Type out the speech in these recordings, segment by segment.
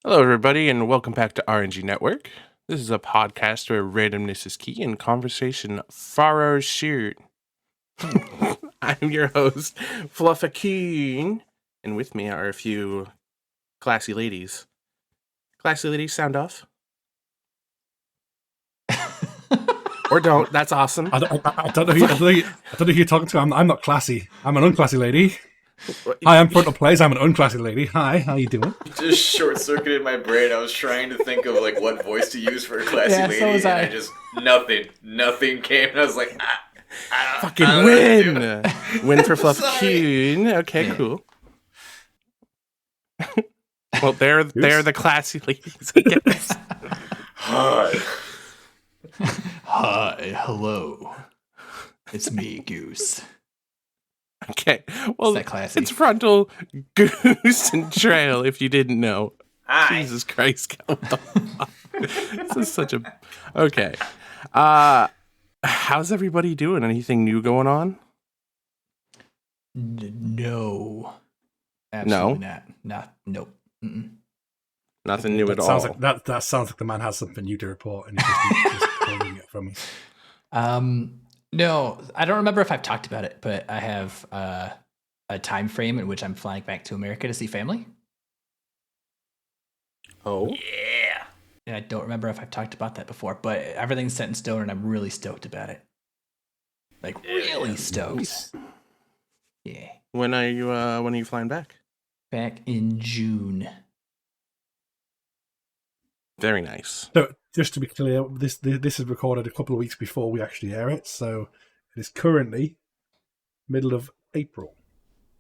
Hello, everybody, and welcome back to RNG Network. This is a podcast where randomness is key and conversation far shared. I'm your host, Fluffa and with me are a few classy ladies. Classy ladies, sound off. Or don't. That's awesome. I don't know who you're talking to. I'm not classy. I'm an unclassy lady. Hi, I'm frontal plays. I'm an unclassy lady. Hi, how you doing? Just short-circuited my brain. I was trying to think of like what voice to use for a classy lady, so was I. and I just nothing came. And I was like, I don't Fucking know win! Win for Sorry. Fluffa. Okay, cool. Well, they're the classy ladies, I guess. Hi. Hi, hello. It's me, Goose. Okay, well, Is that classy? it's Frontal, Goose, and Trail, if you didn't know. Hi. Jesus Christ. What the fuck? This is such a... Okay. How's everybody doing? Anything new going on? No. Absolutely not. Nope. Mm-mm. Nothing new at all. Sounds like that sounds like the man has something new to report, and he's just holding it from me. No, I don't remember if I've talked about it, but I have a time frame in which I'm flying back to America to see family. Oh? Yeah. And I don't remember if I've talked about that before, but everything's set in stone, and I'm really stoked about it. Like, really stoked. Nice. Yeah. When are you flying back? Back in June. Very nice. So, just to be clear, this is recorded a couple of weeks before we actually air it, so it is currently middle of April.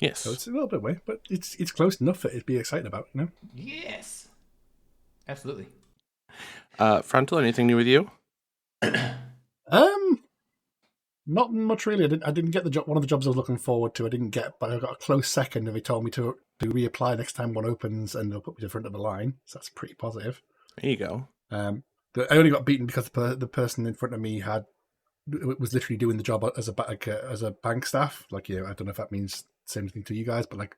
Yes. So it's a little bit away, but it's close enough for it to be excited about, you know? Yes. Absolutely. Frontal, anything new with you? Not much really. I didn't get the job. One of the jobs I was looking forward to, I didn't get, but I got a close second. And they told me to reapply next time one opens, and they'll put me in front of the line. So that's pretty positive. There you go. I only got beaten because the person in front of me was literally doing the job as a bank staff. Like, you know, I don't know if that means the same thing to you guys, but like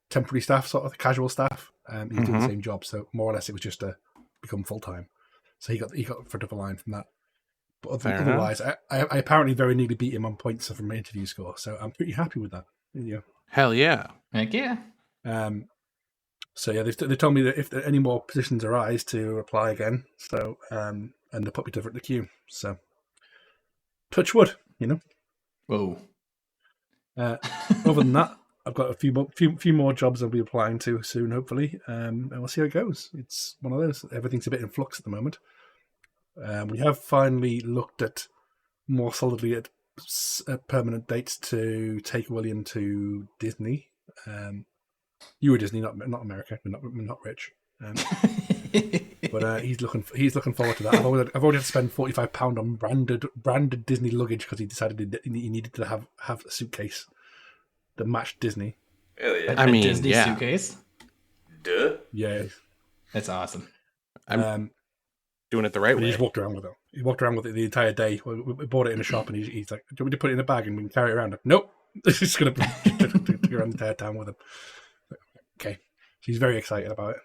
temporary staff, sort of casual staff. He's doing the same job, so more or less it was just to become full time. So he got in front of a line from that. But otherwise, I apparently very nearly beat him on points from my interview score, so I'm pretty happy with that. Yeah. Hell yeah. Heck yeah. So yeah, they told me that if any more positions arise, to apply again. So and they'll put me to the queue. So touch wood, you know. Whoa. Other than that, I've got a few more jobs I'll be applying to soon, hopefully, and we'll see how it goes. It's one of those. Everything's a bit in flux at the moment. We have finally looked at more solidly at permanent dates to take William to Disney. You were Disney, not America. We're not rich, but he's looking forward to that. I've already had to spend £45 on branded Disney luggage because he decided he needed to have a suitcase that matched Disney. Hell yeah. I mean, Disney yeah. suitcase. Duh. Yeah, That's awesome. I'm doing it the right he way. just walked around with it. He walked around with it the entire day. We bought it in a shop, and he's like, "Do you want me to put it in a bag and we can carry it around?" Like, nope, he's just gonna go around the entire town with him. Okay, so he's very excited about it.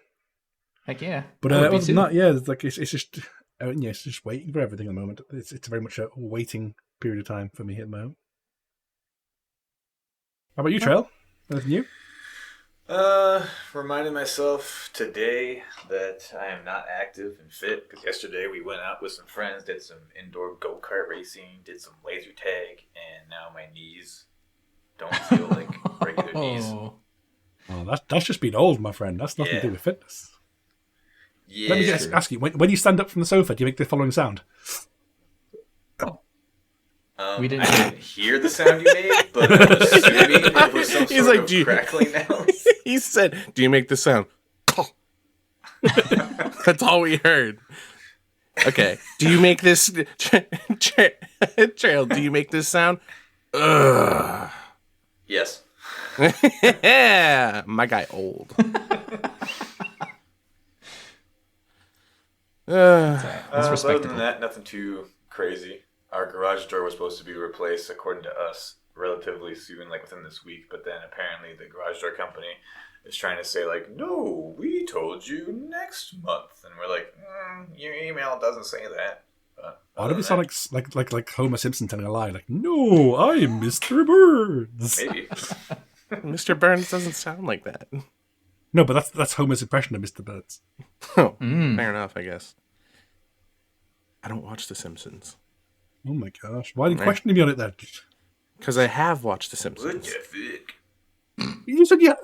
Heck yeah. But I would be other than too. that, yeah, it's just waiting for everything at the moment. It's very much a waiting period of time for me at the moment. How about you, Trail? Anything new? Reminding myself today that I am not active and fit because yesterday we went out with some friends, did some indoor go-kart racing, did some laser tag, and now my knees don't feel like regular knees. Oh, that's just being old, my friend. That's nothing to do with fitness. Yeah. Let me just ask you: when you stand up from the sofa, do you make the following sound? We didn't- I didn't hear the sound you made, but I'm assuming it was some He's sort like, of crackling noise. He said, "Do you make the sound?" That's all we heard. Okay. Do you make this Trail? Do you make this sound? Ugh. Yes. Yeah, my guy old. That's Other respectable. than that, nothing too crazy. Our garage door was supposed to be replaced, according to us, relatively soon, like within this week. But then apparently the garage door company is trying to say like, no, we told you next month, and we're like, your email doesn't say that. Why do we sound like Homer Simpson telling a lie? Like, no, I'm Mr. Burns. Maybe. Mr. Burns doesn't sound like that. No, but that's Homer's impression of Mr. Burns. Oh, fair enough, I guess. I don't watch The Simpsons. Oh my gosh. Why are you questioning me on it then? Because I have watched The What Simpsons. the fuck? You said yeah.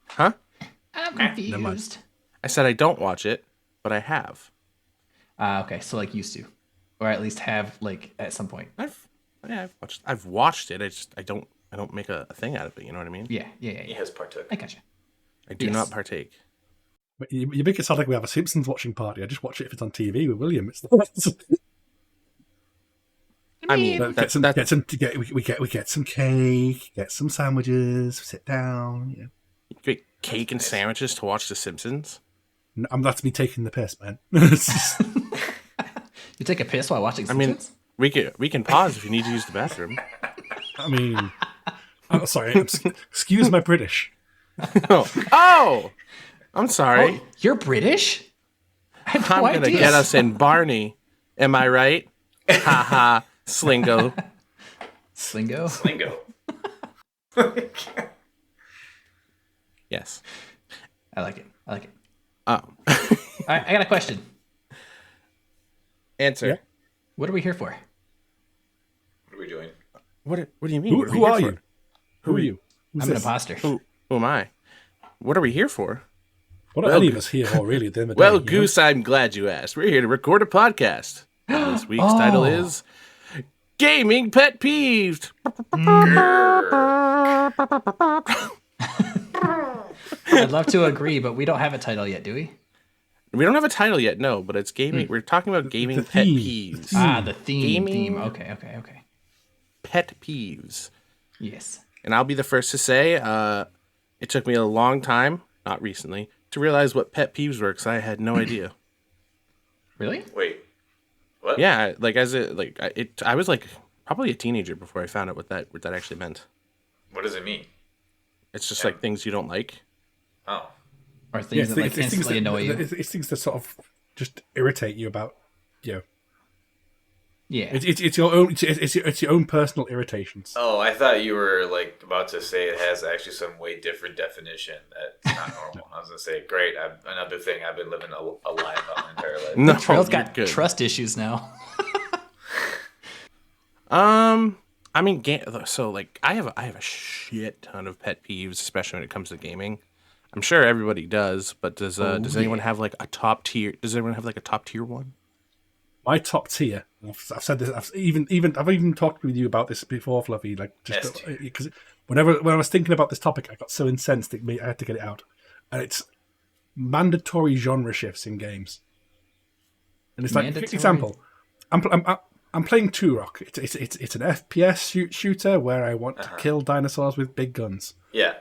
Huh? I'm mind. confused. I said I don't watch it, but I have. Okay, so like used to, or at least have like at some point. I've watched it. I don't make a thing out of it. You know what I mean? Yeah. He has partook. I gotcha. I do Yes. not partake. But you make it sound like we have a Simpsons watching party. I just watch it if it's on TV with William. It's I mean, we get some cake, get some sandwiches, sit down. Yeah. you get cake and sandwiches to watch The Simpsons. That's me taking the piss, man. You take a piss while watching I mean, Simpsons? we can pause if you need to use the bathroom. I mean, I'm sorry. Excuse my British. Oh, I'm sorry. Oh, you're British? I have no I'm gonna idea. get us in Barney. Am I right? Ha ha, Slingo. Slingo? Slingo. Yes. I like it. Oh. All right, I got a question. Answer. Yeah. What are we here for? What are we doing? What do you mean? Who, What we who here are for? you? Who are you? Who's I'm an this? imposter. Who am I? What are we here for? What are Well, any of us here for, really? At the end of the Well, day, you know? Goose, I'm glad you asked. We're here to record a podcast. And this week's title is Gaming Pet Peeves. I'd love to agree, but we don't have a title yet, do we? We don't have a title yet, no, but it's gaming. We're talking about gaming the pet theme. peeves. The theme. Gaming. Okay. Pet peeves. Yes. And I'll be the first to say, it took me a long time, not recently, to realize what pet peeves were because I had no idea. Really? Wait. What? Yeah, like I was like probably a teenager before I found out what that actually meant. What does it mean? It's just like things you don't like. Oh. Or things that like instantly annoy you? It's things that sort of just irritate you about, you know. Yeah. It's your own. It's your own personal irritations. Oh, I thought you were like about to say it has actually some way different definition that's not normal. I was gonna say, great. Another thing I've been living a lie about my entire life. No, Trail's you're got good. trust issues now. I mean, so like I have a shit ton of pet peeves, especially when it comes to gaming. I'm sure everybody does, but does anyone have like a top tier? Does anyone have like a top tier one? My top tier. I've said this. I've even talked with you about this before, Fluffy. Like just because when I was thinking about this topic, I got so incensed that I had to get it out. And it's mandatory genre shifts in games. And it's like, for example, I'm playing Turok. It's an FPS shooter where I want to kill dinosaurs with big guns. Yeah.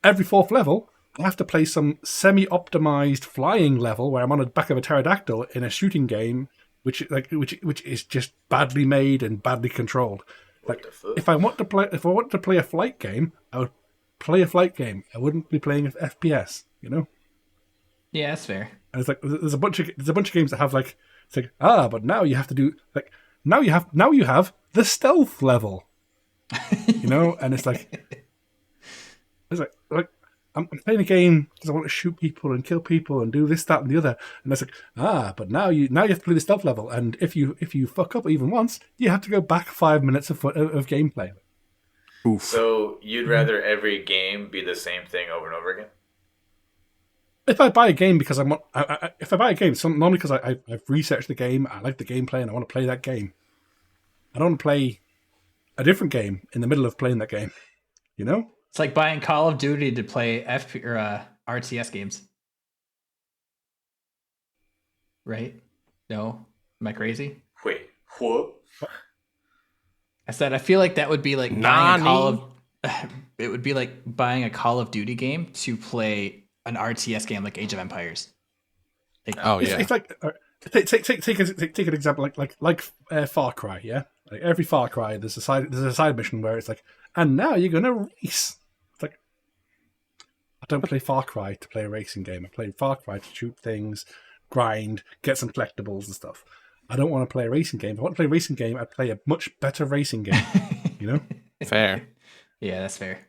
Every fourth level, I have to play some semi-optimized flying level where I'm on the back of a pterodactyl in a shooting game, which is just badly made and badly controlled. Like if I want to play a flight game, I would play a flight game. I wouldn't be playing an FPS. You know? Yeah, that's fair. And it's like there's a bunch of games that have like it's like but now you have to do like now you have the stealth level. You know, and it's like I'm playing a game because I want to shoot people and kill people and do this, that, and the other. And it's like, but now you have to play the stealth level, and if you fuck up even once, you have to go back 5 minutes of gameplay. Oof. So you'd rather every game be the same thing over and over again? If I buy a game because if I buy a game, normally because I've researched the game, I like the gameplay, and I want to play that game. I don't want to play a different game in the middle of playing that game. You know? It's like buying Call of Duty to play RTS games. Right? No? Am I crazy? Wait, what? I said I feel like that would be like buying a Call of it would be like buying a Call of Duty game to play an RTS game like Age of Empires. Like, It's like take an example like Far Cry, yeah. Like every Far Cry, there's a side mission where it's like, and now you're gonna race. It's like, don't play Far Cry to play a racing game. I play Far Cry to shoot things, grind, get some collectibles and stuff. I don't want to play a racing game. If I want to play a racing game, I'd play a much better racing game. You know? Fair. Yeah, that's fair.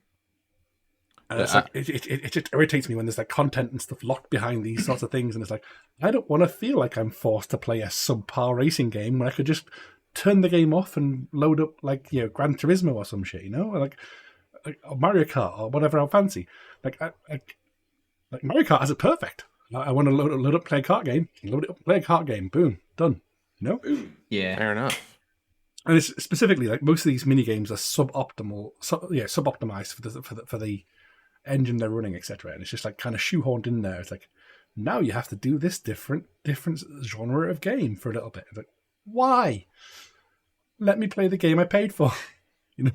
And it's like, it just irritates me when there's like content and stuff locked behind these sorts of things. And it's like, I don't want to feel like I'm forced to play a subpar racing game when I could just turn the game off and load up like, Gran Turismo or some shit, like Mario Kart or whatever I fancy. Like Mario Kart has it perfect. I want to load up, play a kart game. Load it up, play a kart game. Boom, done. Yeah, fair enough. And it's specifically like most of these mini games are suboptimized for the engine they're running, etc. And it's just like kind of shoehorned in there. It's like now you have to do this different genre of game for a little bit. It's like, why? Let me play the game I paid for. Yeah,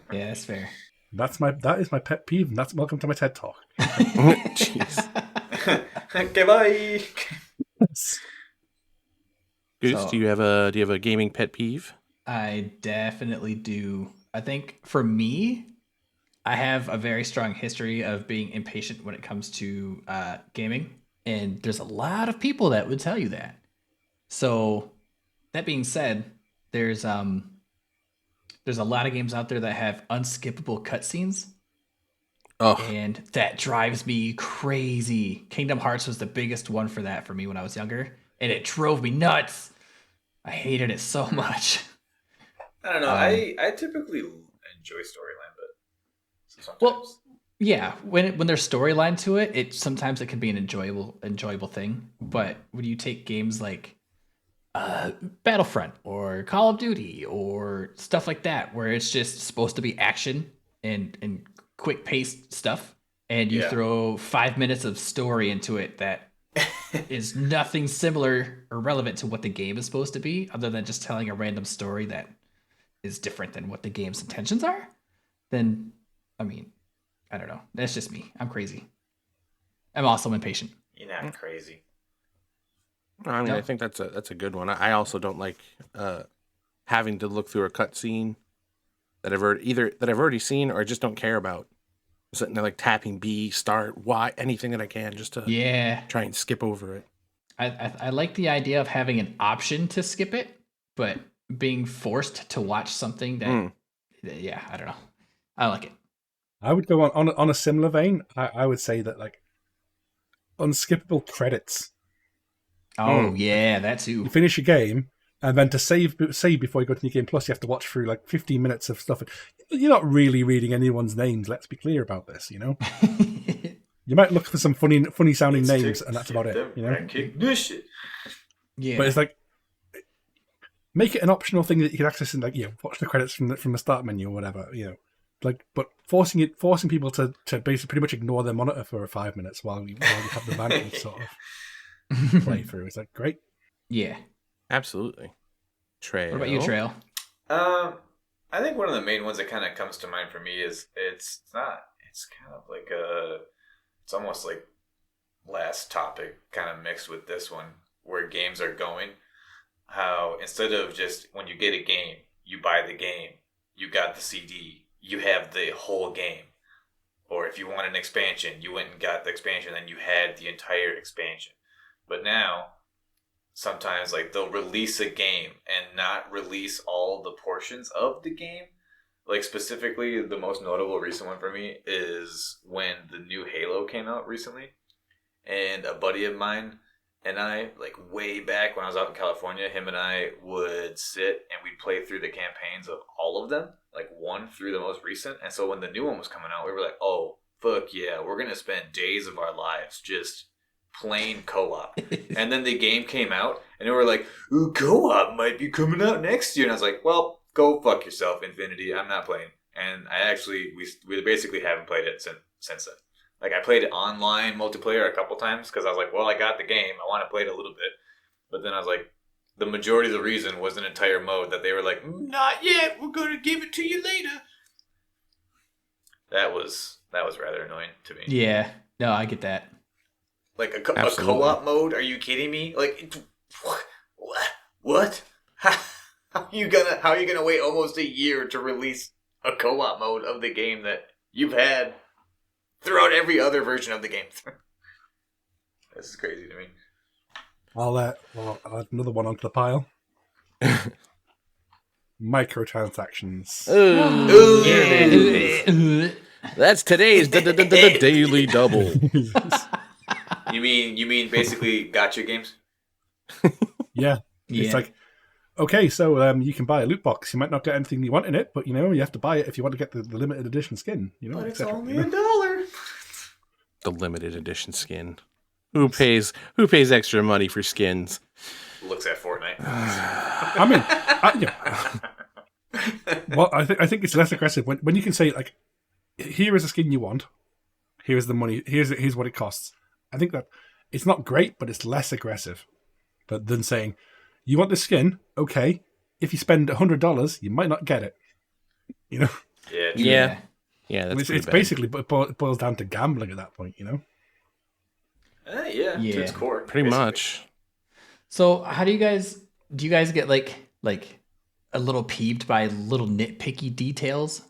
that's fair. That is my pet peeve, and that's welcome to my TED Talk. Jeez. Okay, bye. Goose, do you have a gaming pet peeve? I definitely do. I think for me, I have a very strong history of being impatient when it comes to gaming, and there's a lot of people that would tell you that. So, that being said, there's a lot of games out there that have unskippable cutscenes. Oh, And that drives me crazy. Kingdom Hearts was the biggest one for that for me when I was younger, and it drove me nuts. I hated it so much. I don't know. I typically enjoy storyline, but sometimes. Well, yeah, when there's storyline to it, sometimes it can be an enjoyable thing. But when you take games like Battlefront or Call of Duty or stuff like that, where it's just supposed to be action and quick paced stuff, and you throw 5 minutes of story into it that is nothing similar or relevant to what the game is supposed to be, other than just telling a random story that is different than what the game's intentions are, then, I mean, I don't know. That's just me. I'm crazy. I'm also impatient. You're not crazy. I mean, No. I think that's a good one. I also don't like having to look through a cutscene that I've already seen or I just don't care about. Sitting there like tapping B, start, Y, anything that I can just to try and skip over it. I like the idea of having an option to skip it, but being forced to watch something that, I don't know. I like it. I would go on a similar vein. I would say that like unskippable credits. Oh yeah, that too. You finish your game, and then to save before you go to New Game Plus, you have to watch through like 15 minutes of stuff. You're not really reading anyone's names. Let's be clear about this. You might look for some funny sounding names, and that's about it. Recognition. Yeah, but it's like make it an optional thing that you can access and like watch the credits from the start menu or whatever. But forcing people to basically pretty much ignore their monitor for 5 minutes while you have the vanity sort of play through. Is that great? Yeah, absolutely. Trail. What about you, Trail? I think one of the main ones that kind of comes to mind for me is it's kind of like it's almost like last topic kind of mixed with this one where games are going. How instead of just when you get a game, you buy the game, you got the CD, you have the whole game. Or if you want an expansion, you went and got the expansion, then you had the entire expansion. But now, sometimes like they'll release a game and not release all the portions of the game. Like specifically, the most notable recent one for me is when the new Halo came out recently. And a buddy of mine and I, like way back when I was out in California, him and I would sit and we'd play through the campaigns of all of them, like one through the most recent. And so when the new one was coming out, we were like, oh, fuck yeah, we're going to spend days of our lives just playing co-op. And then the game came out and they were like, ooh, co-op might be coming out next year. And I was like, well, go fuck yourself, Infinity. I'm not playing. And we basically haven't played it since then. Like, I played online multiplayer a couple times because I was like, well, I got the game. I want to play it a little bit. But then I was like, the majority of the reason was an entire mode that they were like, not yet. We're going to give it to you later. That was rather annoying to me. Yeah. No, I get that. Like a co-op mode? Are you kidding me? Like, what? How are you gonna wait almost a year to release a co-op mode of the game that you've had throughout every other version of the game. This is crazy to me. I'll add another one onto the pile. Microtransactions. Ooh, Yeah. that's today's daily double. You mean basically gotcha games? Yeah. Yeah. It's like, okay, so you can buy a loot box. You might not get anything you want in it, but you have to buy it if you want to get the limited edition skin. But it's etc., only $1. The limited edition skin. Who pays extra money for skins? Looks at Fortnite. I mean, well, I think it's less aggressive when you can say like, here is a skin you want, here's the money, here's what it costs. I think that it's not great, but it's less aggressive. But than saying, you want the skin, okay. If you spend $100, you might not get it. Yeah. Yeah, that's It's bad. basically it boils down to gambling at that point. Yeah. Yeah. To its core. Pretty basically. much. So how do you guys get like a little peeved by little nitpicky details?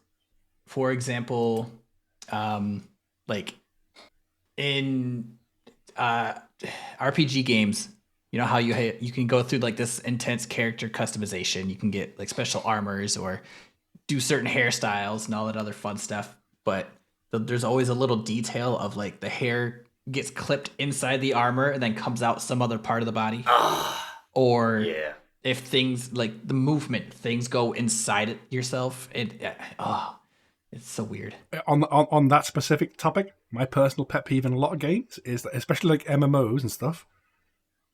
For example, like in RPG games, you know how you can go through like this intense character customization. You can get like special armors or do certain hairstyles and all that other fun stuff. But there's always a little detail of like the hair gets clipped inside the armor and then comes out some other part of the body. Or Yeah. if things like the movement, things go inside it yourself. It's so weird. On that specific topic, my personal pet peeve in a lot of games is that, especially like MMOs and stuff,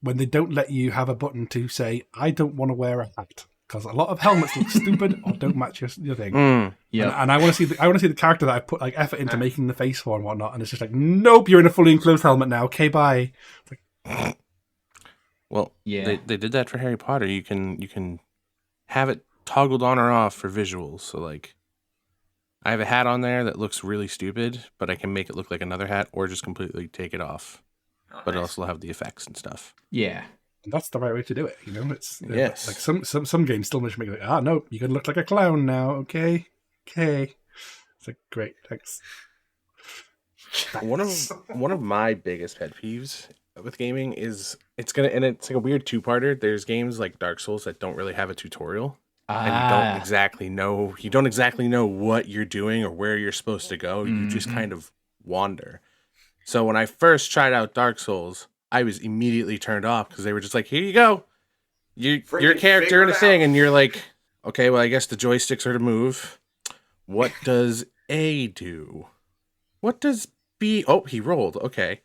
when they don't let you have a button to say, I don't want to wear a hat. Because a lot of helmets look stupid or don't match your thing. Yeah. And I want to see the character that I put like effort into making the face for and whatnot, and it's just like, nope, you're in a fully enclosed helmet now. Okay, bye. It's like, Well, Yeah. they did that for Harry Potter. You can have it toggled on or off for visuals. So like, I have a hat on there that looks really stupid, but I can make it look like another hat, or just completely take it off. Oh, But nice. also have the effects and stuff. Yeah. that's the right way to do it. It's Yes. like some games still make it like, no, you're gonna look like a clown now. Okay. It's like, great, thanks. One of my biggest pet peeves with gaming is it's like a weird two-parter. There's games like Dark Souls that don't really have a tutorial. And you don't exactly know what you're doing or where you're supposed to go. You just kind of wander. So when I first tried out Dark Souls, I was immediately turned off because they were just like, here you go. You're a Freaking character figure in a it thing, out. and you're like, okay, well, I guess the joysticks are to move. What does A do? What does B? Oh, he rolled. Okay.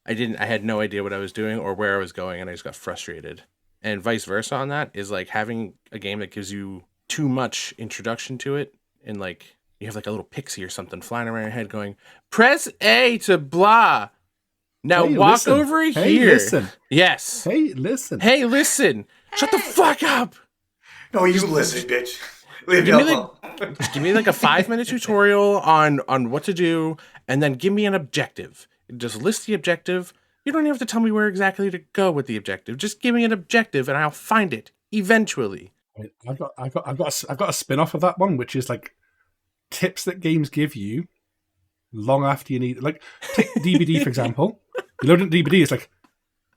I had no idea what I was doing or where I was going, and I just got frustrated. And vice versa on that is like having a game that gives you too much introduction to it, and like you have like a little pixie or something flying around your head going, press A to blah. Now Hey, walk listen. over Hey, here. listen. Yes. Hey, listen. Hey, listen. Shut the fuck up. No, you listen, bitch. Leave me Give me alone. Give me like a 5-minute tutorial on what to do, and then give me an objective. Just list the objective. You don't even have to tell me where exactly to go with the objective. Just give me an objective, and I'll find it eventually. I mean, I've got a spin-off of that one, which is like tips that games give you long after you need. Like, take DBD for example. You load up DBD, it's like,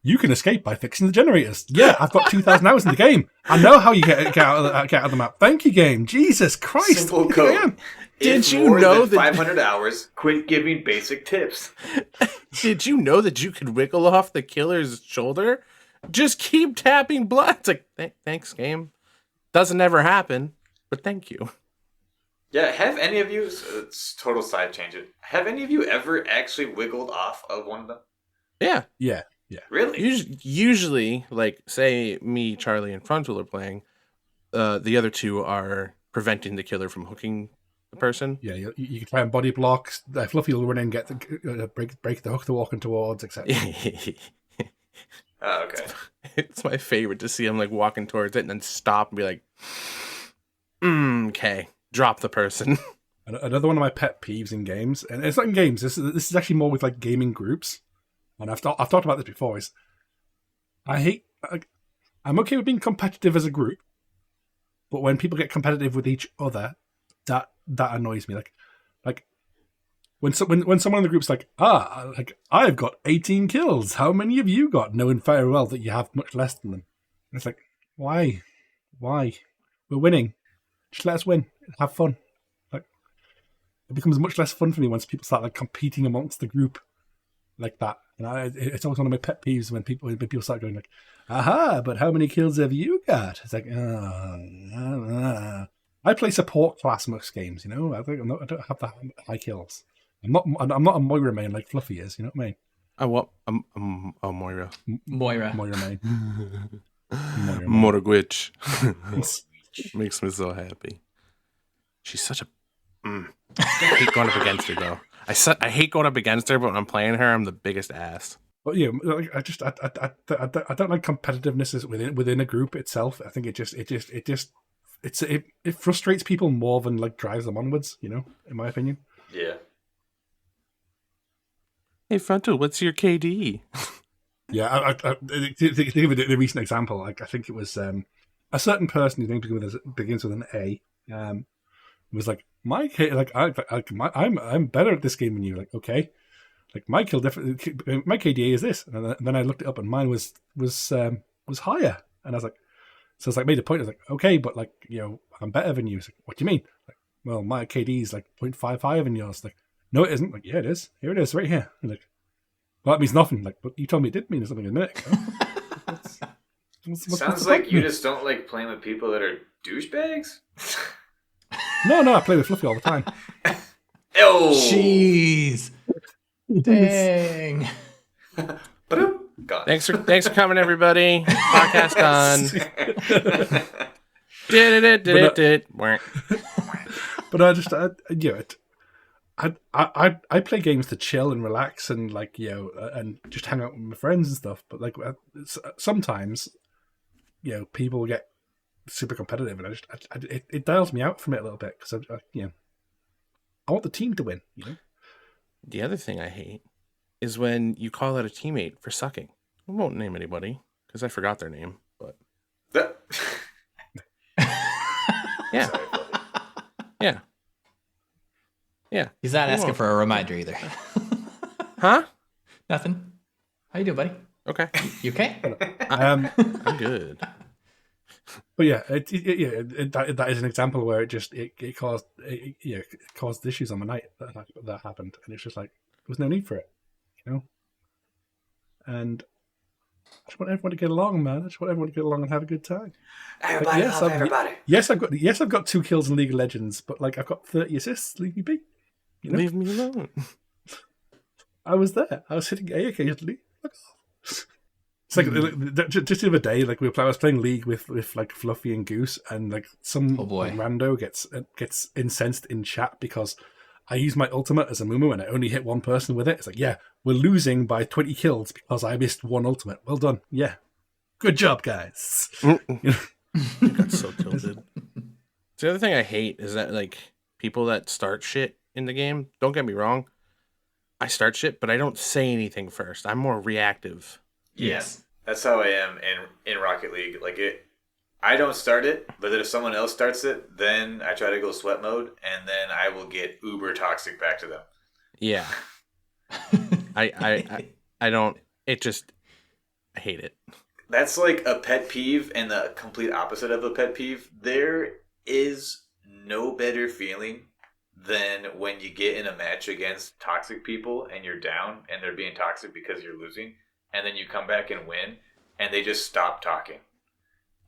you can escape by fixing the generators. Yeah, I've got 2,000 hours in the game. I know how you get out of the map. Thank you, game. Jesus Christ. Simple Here I code. am. Did It's you more know than that- 500 hours? Quit giving basic tips. Did you know that you could wiggle off the killer's shoulder? Just keep tapping blood. It's like, thanks, game. Doesn't ever happen, but thank you. Yeah, have any of you? It's total side change. Have any of you ever actually wiggled off of one of them? Yeah. Yeah. Really? Usually, like, say me, Charlie, and Frontal are playing, the other two are preventing the killer from hooking the person. Yeah, you can try and body block. Fluffy will run in and get break the hook they're walking towards, etc. Oh, okay. It's my favorite to see him like walking towards it and then stop and be like, okay, drop the person. Another one of my pet peeves in games, and it's not in games. This is actually more with like gaming groups, and I've talked about this before. Is I'm okay with being competitive as a group, but when people get competitive with each other, that annoys me. Like when someone in the group's like, I've got 18 kills. How many have you got? Knowing very well that you have much less than them. And it's like, why? We're winning. Just let us win. Have fun. Like, it becomes much less fun for me once people start like competing amongst the group like that. You know, it's always one of my pet peeves when people start going like, aha, but how many kills have you got? It's like, I play support class most games, you know. I don't have the high kills. I'm not a Moira main like Fluffy is, you know what I mean? Moira. Moira. Moira main. Moira Gwitch. Makes me so happy. She's such a... I hate going up against her, though. I hate going up against her, but when I'm playing her, I'm the biggest ass. But yeah, I don't like competitiveness within a group itself. I think it frustrates people more than like drives them onwards, you know, in my opinion. Yeah. Hey, Frontal, what's your KD? Yeah, to give the recent example, like I think it was a certain person whose name begins with an A. Was like I'm better at this game than you. Like, okay, like my KDA is this, and then I looked it up, and mine was higher, and I was like, so it's like made a point. I was like, okay, but like, you know, I'm better than you. It's like, what do you mean? Like, well, my KD is like 0.55 and yours. Like, no, it isn't. Like, yeah, it is. Here it is, right here. And like, well, that means nothing. Like, but you told me it did mean something a minute ago. Sounds like you just don't like playing with people that are douchebags. No, I play with Fluffy all the time. Oh, Jeez. Dang. Gone. Thanks for coming, everybody. Podcast done. But I play games to chill and relax and like, you know, and just hang out with my friends and stuff. But like sometimes, you know, people get super competitive, and it dials me out from it a little bit because you know, I want the team to win. You know. The other thing I hate is when you call out a teammate for sucking. I won't name anybody because I forgot their name, but yeah. Sorry, Yeah. Yeah. He's not asking for a reminder either. Huh? Nothing. How you doing, buddy? Okay. You okay? I'm good. But yeah, that is an example where it caused issues on the night that happened, and it's just like there was no need for it, you know. And I just want everyone to get along, man. I just want everyone to get along and have a good time. Everybody Like, love everybody. I've got 2 kills in League of Legends, but like I've got 30 assists. Leave me be. You know? Leave me alone. I was there. I was hitting A occasionally. It's like just the other day, like I was playing League with like Fluffy and Goose, and like some rando gets incensed in chat because I use my ultimate as a Mumu and I only hit one person with it. It's like, yeah, we're losing by 20 kills because I missed one ultimate. Well done. Yeah. Good job, guys. You know? You got so tilted. The other thing I hate is that like people that start shit in the game, don't get me wrong, I start shit, but I don't say anything first. I'm more reactive. Yes, that's how I am in Rocket League. Like I don't start it, but then if someone else starts it, then I try to go sweat mode, and then I will get uber toxic back to them. Yeah. I don't. It just. I hate it. That's like a pet peeve, and the complete opposite of a pet peeve. There is no better feeling than when you get in a match against toxic people and you're down and they're being toxic because you're losing, and then you come back and win and they just stop talking.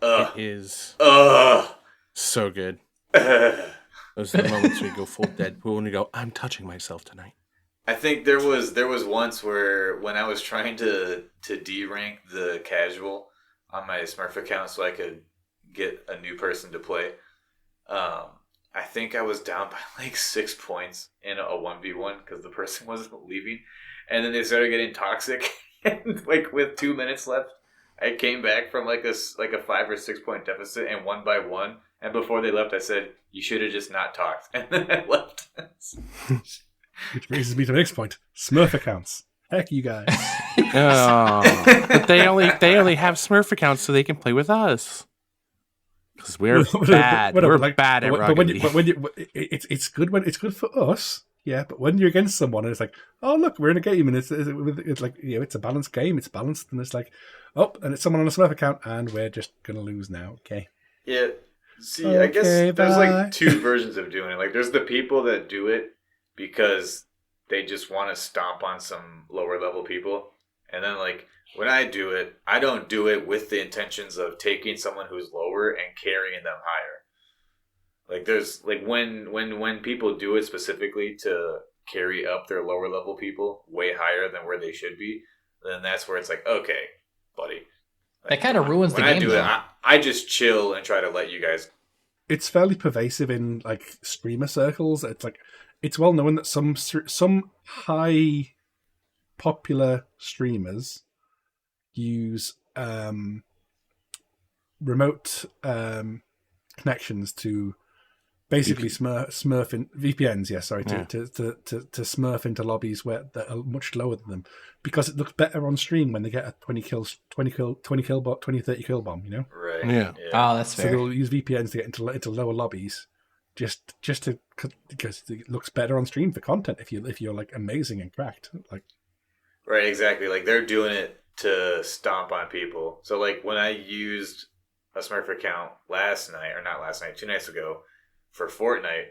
It is so good. Those are the moments where you go full Deadpool and you go, I'm touching myself tonight. I think there was once where when I was trying to D-rank the casual on my Smurf account so I could get a new person to play, I think I was down by like 6 points in a 1v1 because the person wasn't leaving, and then they started getting toxic, and like with 2 minutes left, I came back from like a 5 or 6 point deficit and won by 1. And before they left, I said, "You should have just not talked," and then I left. Which brings me to the next point: Smurf accounts. Heck, you guys. But they only have Smurf accounts so they can play with us. Because we're bad. We're bad at Rocket League. It's good for us Yeah, but when you're against someone and it's like, oh look, we're in a game and it's like, you know, it's a balanced game, it's balanced, and it's like, oh, and it's someone on a Smurf account and we're just gonna lose now. Okay. Yeah. See, I guess Okay, there's bye. like two versions of doing it. Like, there's the people that do it because they just want to stomp on some lower level people. And then, like, when I do it, I don't do it with the intentions of taking someone who's lower and carrying them higher. Like, there's, like, when people do it specifically to carry up their lower level people way higher than where they should be, then that's where it's like, okay, buddy. That kind of ruins the When I game, do though. it, I just chill and try to let you guys. It's fairly pervasive in like streamer circles. It's like it's well known that some high popular streamers use remote connections to basically smurf in VPNs. Yeah, sorry, to smurf into lobbies where that are much lower than them because it looks better on stream when they get a 20 30 kill bomb. You know, Right. Yeah. Oh, that's so fair. they'll use VPNs to get into lower lobbies, just to because it looks better on stream for content if you're like amazing and cracked. Like, Right, exactly. Like, they're doing it to stomp on people. So, like, when I used a Smurf account last night, or not last night, 2 nights ago, for Fortnite,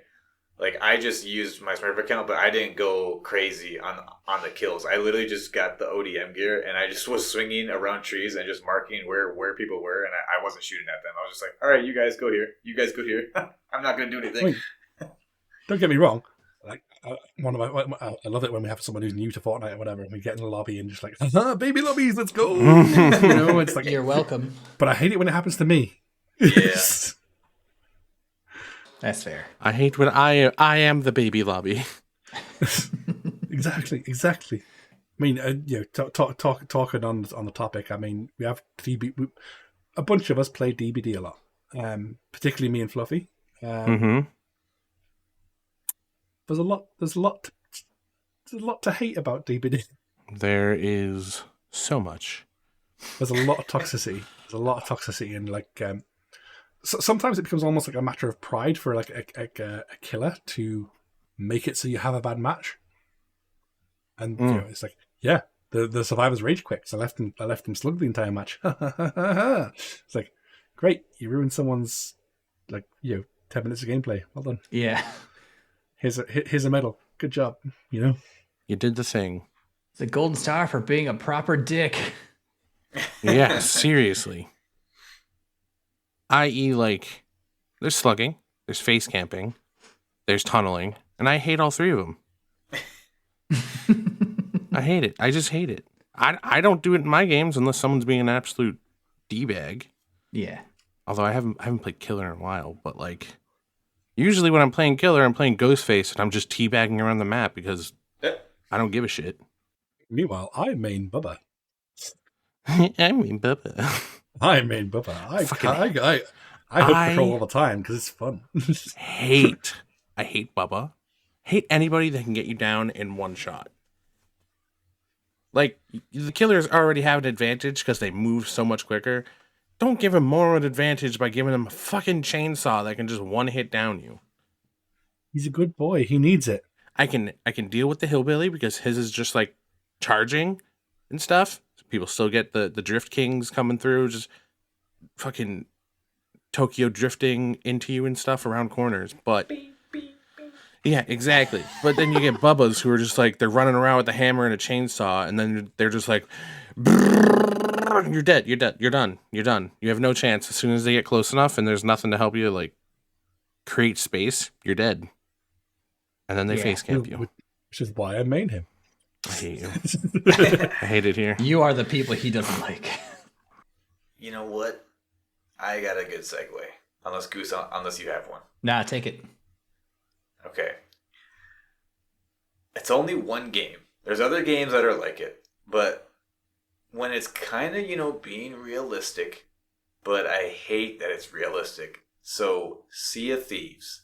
like, I just used my Smurf account, but I didn't go crazy on the kills. I literally just got the ODM gear, and I just was swinging around trees and just marking where people were, and I wasn't shooting at them. I was just like, all right, you guys go here. You guys go here. I'm not going to do anything. Wait, don't get me wrong. Like, I love it when we have someone who's new to Fortnite or whatever, and we get in the lobby and just like, baby lobbies, let's go. You know, it's like, You're welcome. but I hate it when it happens to me. Yeah. That's fair. I hate when I am the baby lobby. Exactly. I mean, you know, talking on the topic. I mean, we have a bunch of us play DBD a lot, particularly me and Fluffy. There's a lot to hate about DBD. There is so much. There's a lot of toxicity. And like, so sometimes it becomes almost like a matter of pride for like a killer to make it so you have a bad match. And you know, it's like, yeah, the survivors rage quit. So I left him slug the entire match. It's like, great, you ruined someone's 10 minutes of gameplay. Well done. Yeah. Here's a medal. Good job. You know, You did the thing. It's a golden star for being a proper dick. Yeah, seriously. I.e., like, there's slugging, there's face camping, there's tunneling, and I hate all three of them. I hate it. I just hate it. I don't do it in my games unless someone's being an absolute D-bag. Yeah. Although I haven't played Killer in a while, but like usually when I'm playing Killer, I'm playing Ghostface and I'm just teabagging around the map because I don't give a shit. meanwhile, I main Bubba. I mean, Bubba. I main Bubba. I hope patrol all the time because it's fun. I hate Bubba. Hate anybody that can get you down in one shot. Like, the killers already have an advantage because they move so much quicker. Don't give him more of an advantage by giving him a fucking chainsaw that can just one hit down you. He's a good boy. He needs it. I can deal with the hillbilly because his is just like charging and stuff. People still get the drift kings coming through, just fucking Tokyo drifting into you and stuff around corners. But yeah, exactly. But then you get Bubbas who are just like, they're running around with a hammer and a chainsaw, and then they're just like, you're dead, you're done. You have no chance. As soon as they get close enough and there's nothing to help you, like, create space, you're dead. And then they face camp you. Which is why I main him. I hate you. I hate it here. You are the people he doesn't like. You know what? I got a good segue. Unless Goose, unless you have one. Nah, take it. Okay. It's only one game. There's other games that are like it, but when it's kind of, being realistic, but I hate that it's realistic. So, Sea of Thieves.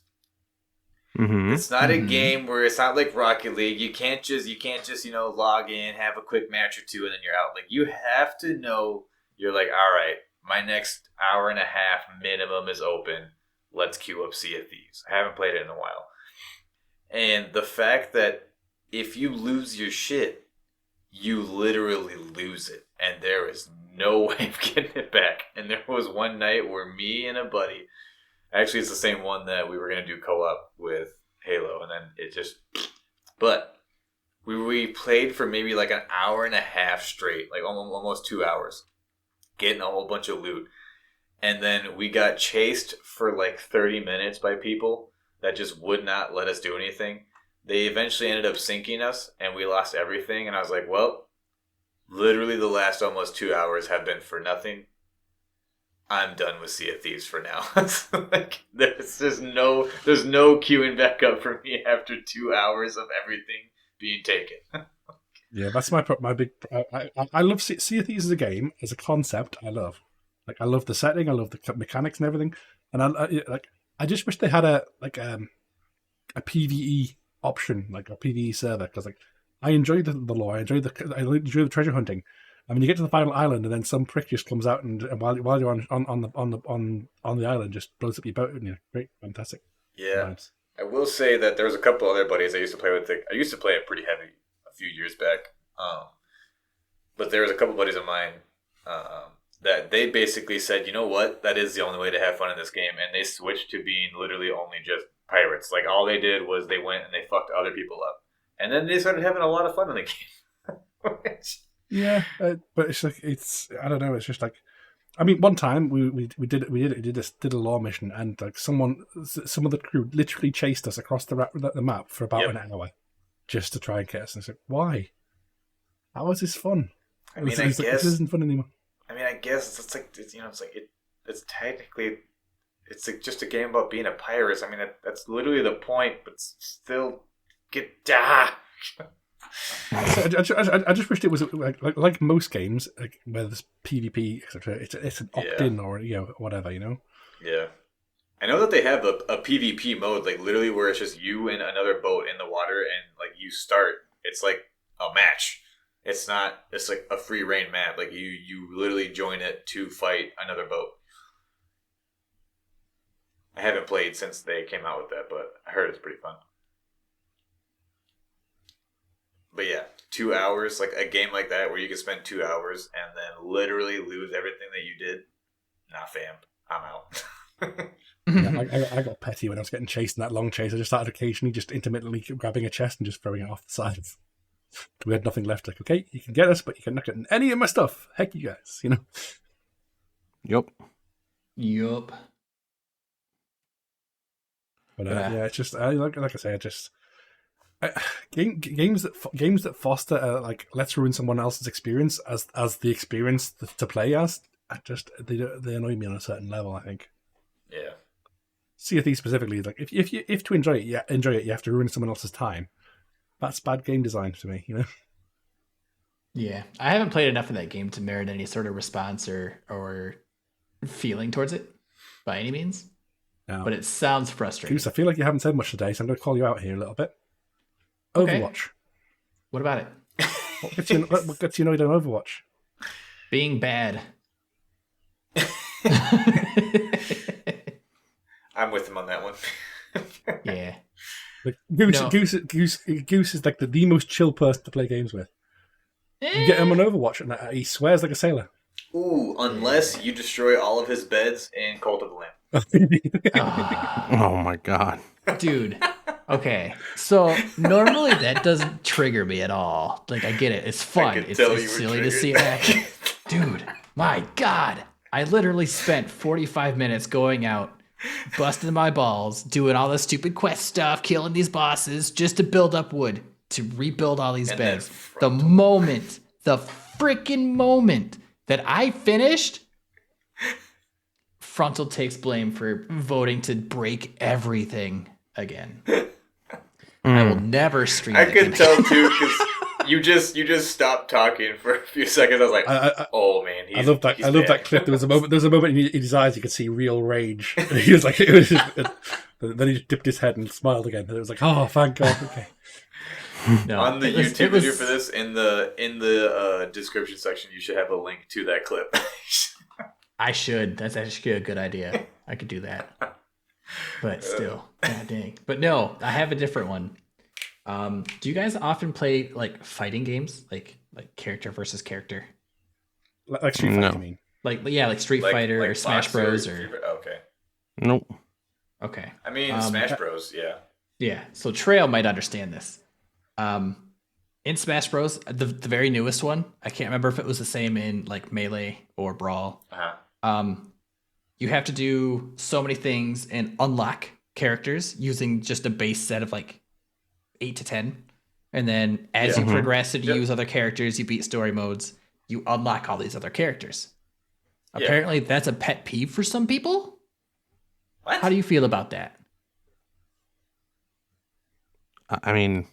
Mm-hmm. It's not a game where it's not like Rocket League. You can't just log in, have a quick match or two, and then you're out. Like, you have to know, you're like, all right, my next hour and a half minimum is open. Let's queue up Sea of Thieves. I haven't played it in a while. And the fact that if you lose your shit, you literally lose it. And there is no way of getting it back. And there was one night where me and a buddy, actually it's the same one that we were going to do co-op with Halo, and then it just, but we played for maybe like an hour and a half straight, like almost 2 hours, getting a whole bunch of loot. And then we got chased for like 30 minutes by people that just would not let us do anything. They eventually ended up sinking us, and we lost everything. And I was like, well, literally the last almost 2 hours have been for nothing. I'm done with Sea of Thieves for now. Like, there's no queuing back up for me after 2 hours of everything being taken. Yeah, that's my big. I love Sea of Thieves as a game, as a concept. I love the setting. I love the mechanics and everything. And I just wish they had a PVE option, like a PVE server, because like I enjoy the lore. I enjoy the treasure hunting. I mean, you get to the final island, and then some prick just comes out, and while you're on the island, just blows up your boat, and you're great, fantastic. Yeah, nice. I will say that there was a couple other buddies I used to play with. I used to play it pretty heavy a few years back, but there was a couple buddies of mine that they basically said, you know what, that is the only way to have fun in this game, and they switched to being literally only just pirates. Like, all they did was they went and they fucked other people up, and then they started having a lot of fun in the game. Yeah, but it's like, I don't know. It's just like, I mean, one time we did a lore mission, and like some of the crew literally chased us across the map for about an hour just to try and get us. And it's like, why? How is this fun? I mean, this isn't fun anymore. I mean, I guess it's like it's technically it's like just a game about being a pirate. I mean, that's literally the point, but still I just wished it was like most games, like where there's PvP, etc. It's an opt-in or whatever, Yeah, I know that they have a PvP mode, like literally where it's just you and another boat in the water, and like you start. It's like a match. It's not. It's like a free reign map. Like you literally join it to fight another boat. I haven't played since they came out with that, but I heard it's pretty fun. But yeah, 2 hours, like a game like that where you can spend 2 hours and then literally lose everything that you did. Nah, fam, I'm out. Yeah, I got petty when I was getting chased in that long chase. I just started occasionally just intermittently grabbing a chest and just throwing it off the side. We had nothing left. Like, okay, you can get us, but you cannot get any of my stuff. Heck, you guys, Yep. But yeah, it's just like I say, games that foster like let's ruin someone else's experience as the experience to play as. They annoy me on a certain level, I think. Yeah. Sea of Thieves specifically, like if to enjoy it, you have to ruin someone else's time. That's bad game design to me, Yeah, I haven't played enough of that game to merit any sort of response or feeling towards it by any means. No. But it sounds frustrating. Goose, I feel like you haven't said much today, so I'm going to call you out here a little bit. Okay. Overwatch. What about it? What gets you annoyed on Overwatch? Being bad. I'm with him on that one. Yeah. Like, Goose is like the most chill person to play games with. You get him on Overwatch, and he swears like a sailor. Ooh, unless you destroy all of his beds in Cult of the Lamb. Oh my god. Dude. Okay. So normally that doesn't trigger me at all. Like, I get it. It's fun. It's silly to see it happen. Dude, my god. I literally spent 45 minutes going out, busting my balls, doing all the stupid quest stuff, killing these bosses just to build up wood, to rebuild all these beds. The freaking moment that I finished, Frontal takes blame for voting to break everything again. I will never stream. I could tell too, because you just stopped talking for a few seconds. I was like, "Oh man, I love that. I love that clip. There was a moment in his eyes you could see real rage. He was like, then he just dipped his head and smiled again. And it was like, oh, thank God. Okay. No, on the YouTube video for this, in the description section, you should have a link to that clip. I should. That's actually a good idea. I could do that. But still, god dang. But no, I have a different one. Do you guys often play like fighting games, like character versus character, Like Street Fighter, No. you mean? like Street Fighter or Smash Boxer, Bros or Okay. Nope. okay, I mean, Smash Bros. Yeah. yeah. So Trail might understand this. In Smash Bros, the very newest one, I can't remember if it was the same in like Melee or Brawl. Uh-huh. You have to do so many things and unlock characters using just a base set of like 8 to 10. And then as Yeah. you progress and you Yep. use other characters, you beat story modes, you unlock all these other characters. Yeah. Apparently that's a pet peeve for some people. What? How do you feel about that? I mean,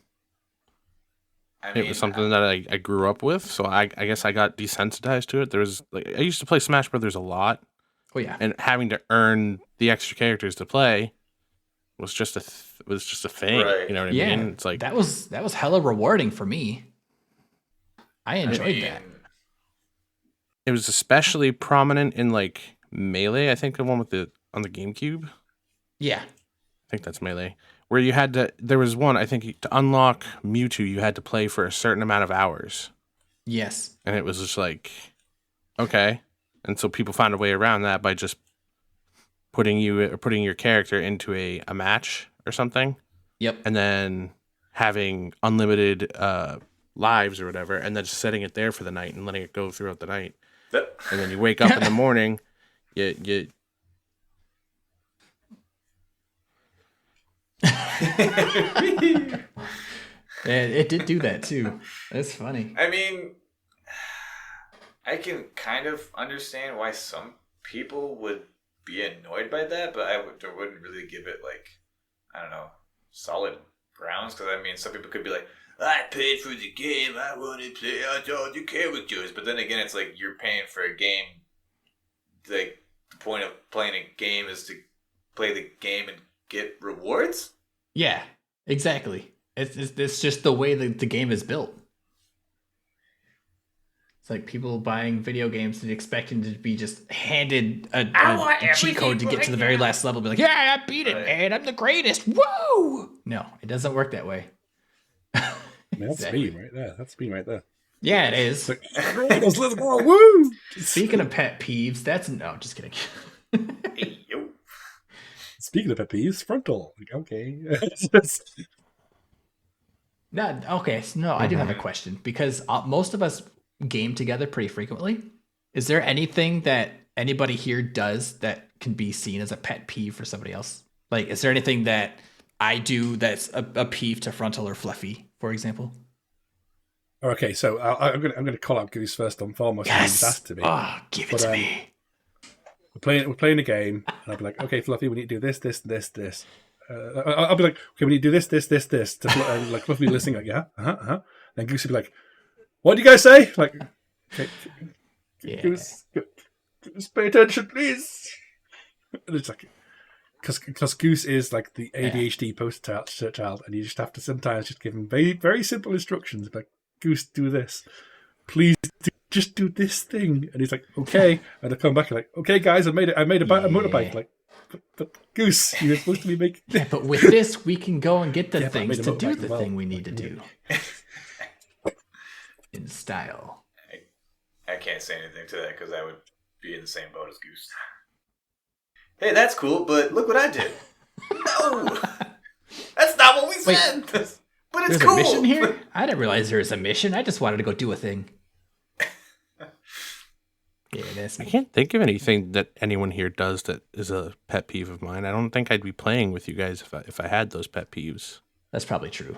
it was something that I grew up with, so I guess I got desensitized to it. There was like I used to play Smash Brothers a lot, Oh yeah. and having to earn the extra characters to play was just a thing. Right. You know what I Yeah. mean? It's like that was hella rewarding for me. I enjoyed that. it was especially prominent in like Melee. I think the one on the GameCube. Yeah. I think that's Melee, where you had to. There was one I think to unlock Mewtwo, you had to play for a certain amount of hours, Yes. and it was just like, okay, and so people found a way around that by just putting your character into a match or something, Yep. and then having unlimited lives or whatever, and then just setting it there for the night and letting it go throughout the night, and then you wake up in the morning, you It did do that too. That's funny. I mean, I can kind of understand why some people would be annoyed by that, but I wouldn't really give it like, I don't know, solid grounds. Because I mean, some people could be like, I paid for the game, I want to play out all the characters. But then again, it's like you're paying for a game. Like the point of playing a game is to play the game and get rewards. Yeah, exactly. It's just the way the game is built. It's like people buying video games and expecting to be just handed a cheat code to get to the very last level. Be like, yeah, I beat it, man. I'm the greatest. Woo! No, it doesn't work that way. I mean, that's Exactly. me right there. That's me right there. Yeah, it is. Let's go. Woo! Speaking of pet peeves, no, just kidding. Hey, yo. Speaking of pet peeves, frontal. Like, okay. No, okay. So no, I do have a question because most of us game together pretty frequently. Is there anything that anybody here does that can be seen as a pet peeve for somebody else? Like, is there anything that I do that's a peeve to Frontal or Fluffy, for example? Okay, so I'm gonna call out Goose first and foremost. Yes. He's asked to me. Oh, give it to me. We're playing a game, and I'll be like, okay, Fluffy, we need to do this, this, this, this. I'll be like, okay, we need to do this, this, this, this. And like Fluffy listening, like, yeah, Then Goose will be like, what do you guys say? Like, okay, Yeah. Goose, pay attention, please. And it's like, because Goose is like the ADHD poster child, and you just have to sometimes just give him very, very simple instructions. Like, Goose, do this. Please just do this thing. And he's like, okay. And I come back and like, okay, guys, I made a motorbike. Like, but Goose, you're supposed to be making. Yeah, but with this, we can go and get the Yeah, but I things made a to do motorbike the as well. thing we need to do in style. I can't say anything to that because I would be in the same boat as Goose. Hey, that's cool, but look what I did. No! That's not what we said! But it's There's cool! a mission here? I didn't realize there was a mission. I just wanted to go do a thing. Yeah, that's I me. can't think of anything that anyone here does that is a pet peeve of mine. I don't think I'd be playing with you guys if I had those pet peeves. That's probably true.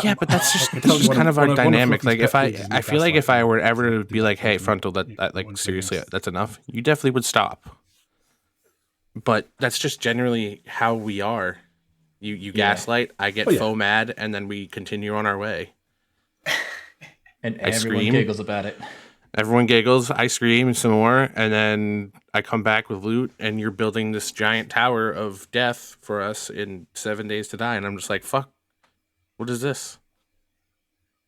Yeah, but that's just, I that's tell you just one kind of- of our one of dynamic. Fluffy's Like pet peeves is I feel like if gaslighting. I were ever to be like, hey, Yeah, Frontal, one seriously, against- that's enough. You definitely would stop. But that's just generally how we are. You gaslight, I get Oh, yeah. faux mad, and then we continue on our way. And I everyone scream. giggles about it. Everyone giggles, I scream some more, and then I come back with loot, and you're building this giant tower of death for us in 7 days to die. And I'm just like, fuck, what is this?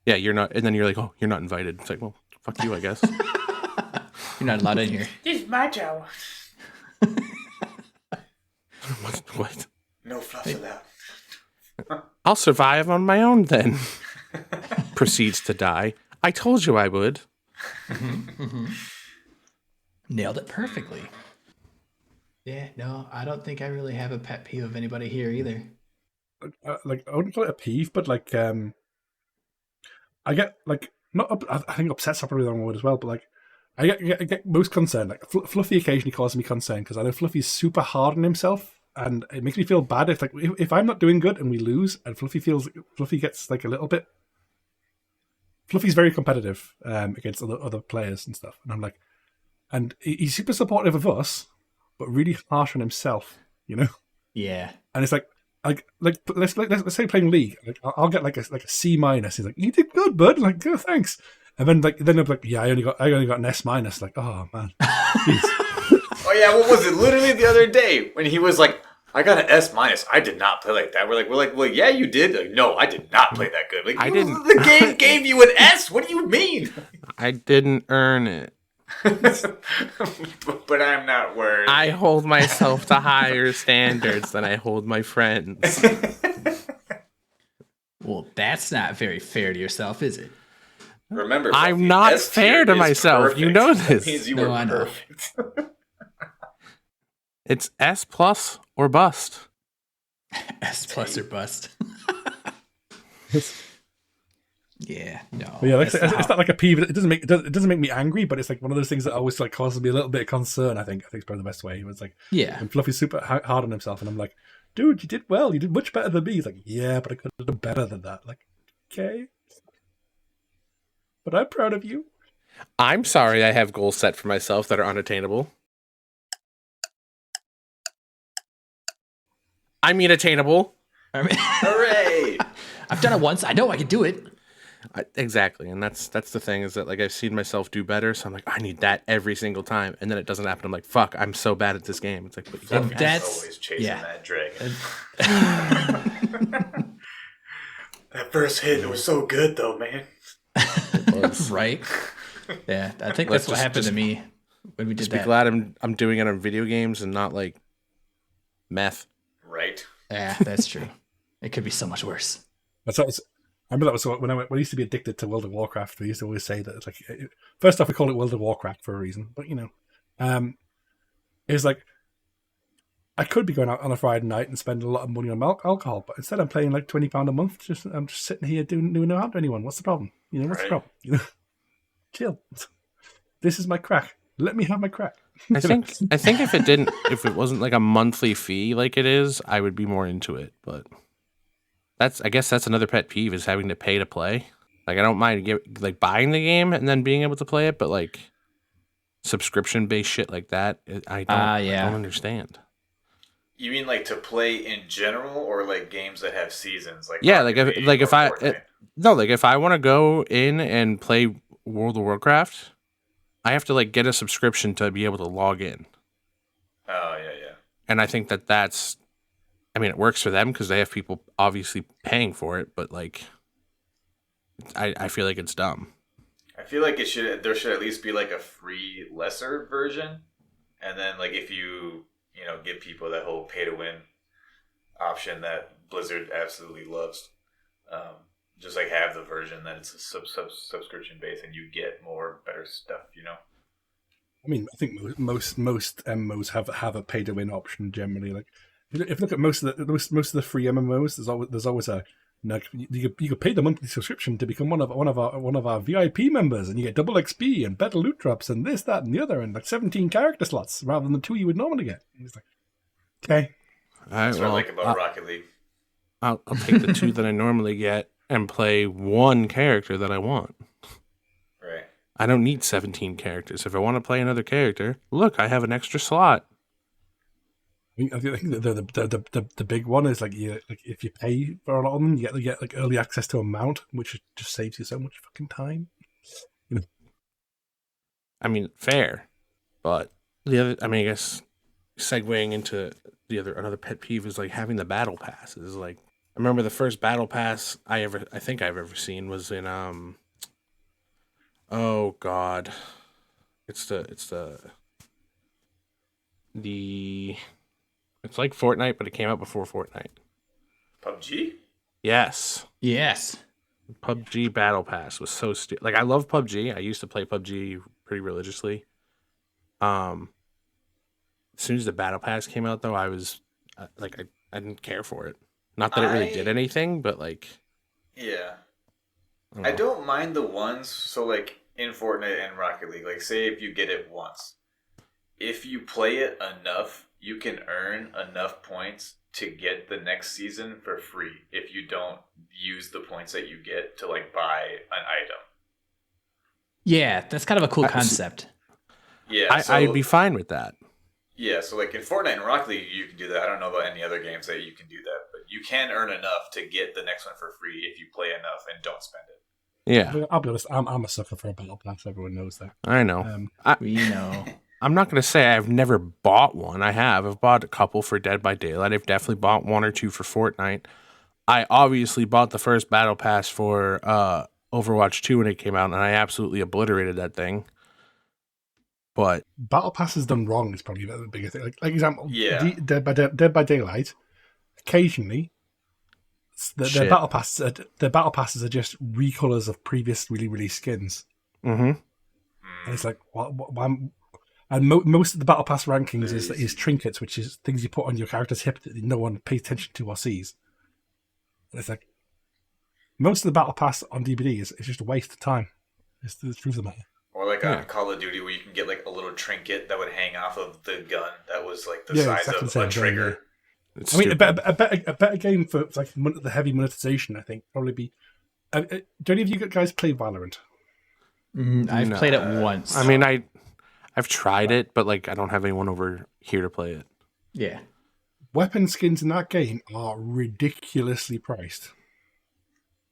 Yeah, you're not. And then you're like, oh, you're not invited. It's like, well, fuck you, I guess. You're not allowed in here. This is my tower. What? No fluffs allowed. I'll survive on my own then. Proceeds to die. I told you I would. Nailed it perfectly. Yeah, no, I don't think I really have a pet peeve of anybody here either. Like, I wouldn't call it a peeve, but like, I get like I think upset's probably the wrong word as well, but like, I get most concerned. Like, Fluffy occasionally causes me concern because I know Fluffy's super hard on himself, and it makes me feel bad if I'm not doing good and we lose, and Fluffy gets like a little bit. Fluffy's very competitive against other players and stuff, and I'm like, and he's super supportive of us, but really harsh on himself, you know. Yeah. And it's like let's say playing League, like I'll get like a C minus. He's like, you did good, bud. Like, oh, thanks. And then I'm like, yeah, I only got an S minus. Like, oh man. Oh yeah, what was it? Literally the other day when he was like, I got an S minus. I did not play like that. We're like, well, yeah, you did. Like, no, I did not play that good. Like, I didn't. The game gave you an S. What do you mean? I didn't earn it. But I'm not worried. I hold myself to higher standards than I hold my friends. Well, that's not very fair to yourself, is it? Remember, I'm Fluffy, not S fair tier to is myself. perfect. You know That this. means you No, were I know. perfect. It's S plus or bust. S plus or bust. Yeah, no. But yeah, like, that's it's not like a peeve. It doesn't make me angry, but it's like one of those things that always like causes me a little bit of concern. I think it's probably the best way. It was like, Yeah. when Fluffy's super hard on himself, and I'm like, dude, you did well. You did much better than me. He's like, yeah, but I could have done better than that. Like, okay, but I'm proud of you. I'm sorry I have goals set for myself that are unattainable. I mean attainable. I mean, Hooray! I've done it once. I know I can do it. Exactly, and that's the thing is that like I've seen myself do better, so I'm like I need that every single time, and then it doesn't happen. I'm like, fuck, I'm so bad at this game. It's like, but you And gotta- that's Always chasing yeah. that dragon. That first hit, it was so good though, man. right. Yeah, I think Let's that's what just- happened to me when we did Just be that. glad I'm doing it on video games and not like meth. Right. Yeah, that's true. It could be so much worse. I remember that was when I used to be addicted to World of Warcraft. We used to always say that it's like, first off, we call it World of Warcraft for a reason, but you know, it's like I could be going out on a Friday night and spending a lot of money on alcohol, but instead I'm paying like £20 a month. I'm just sitting here doing no harm to anyone. What's the problem? You know, what's the Right. problem? You know, chill. This is my crack. Let me have my crack. I think if it wasn't like a monthly fee like it is, I would be more into it. But I guess that's another pet peeve is having to pay to play. Like I don't mind buying the game and then being able to play it, but like subscription based shit like that, I don't understand. You mean like to play in general, or like games that have seasons? Like Yeah, Rocket League like or if I Fortnite? if I want to go in and play World of Warcraft, I have to like get a subscription to be able to log in. Oh yeah. And I think that's, I mean, it works for them because they have people obviously paying for it, but like, I feel like it's dumb. I feel like there should at least be like a free lesser version, and then like if you give people that whole pay to win option that Blizzard absolutely loves, just like have the version that it's a subscription based and you get more better stuff. I mean, I think most MMOs have a pay to win option generally. Like, if you look at most of the free MMOs, there's always a you could pay the monthly subscription to become one of our VIP members, and you get double XP and better loot drops and this, that, and the other, and like 17 character slots rather than the 2 you would normally get. And it's like, okay, All right, That's what I like about Rocket League. I'll take the 2 that I normally get and play one character that I want. Right. I don't need 17 characters. If I want to play another character, look, I have an extra slot. I think the big one is like if you pay for a lot of them, you get like early access to a mount, which just saves you so much fucking time. I mean, fair, but I guess segueing into another pet peeve is like having the battle pass. Is like, I remember the first battle pass I think I've ever seen was in oh god, It's like Fortnite, but it came out before Fortnite. PUBG? Yes. Yes. PUBG Battle Pass was so stupid. Like, I love PUBG. I used to play PUBG pretty religiously. As soon as the Battle Pass came out, though, I was I didn't care for it. Not that it really did anything, but like, Yeah. I I don't mind the ones, so like in Fortnite and Rocket League, like say if you get it once, if you play it enough, you can earn enough points to get the next season for free if you don't use the points that you get to like buy an item. Yeah, that's kind of a cool concept. Yeah, I'd be fine with that. Yeah, so like in Fortnite and Rocket League, you can do that. I don't know about any other games that you can do that, but you can earn enough to get the next one for free if you play enough and don't spend it. Yeah, I'll be honest. I'm a sucker for a battle pass. Everyone knows that. I know. We know. I'm not going to say I've never bought one. I've bought a couple for Dead by Daylight. I've definitely bought one or two for Fortnite. I obviously bought the first Battle Pass for Overwatch 2 when it came out, and I absolutely obliterated that thing. But battle passes done wrong is probably the bigger thing. Like example, Yeah. Dead by Daylight. Occasionally, their battle passes are just recolors of previous released skins. Mm-hmm. And it's like, and most of the battle pass rankings is trinkets, which is things you put on your character's hip that no one pays attention to or sees. And it's like most of the battle pass on DBD is just a waste of time. It's the truth of the matter. Or like on Call of Duty, where you can get like a little trinket that would hang off of the gun that was like the size of a trigger. It's I mean, stupid. a better game for like the heavy monetization, I think, probably be. Do any of you guys play Valorant? I've played it once. I mean, I've tried it, but like I don't have anyone over here to play it. Yeah. Weapon skins in that game are ridiculously priced.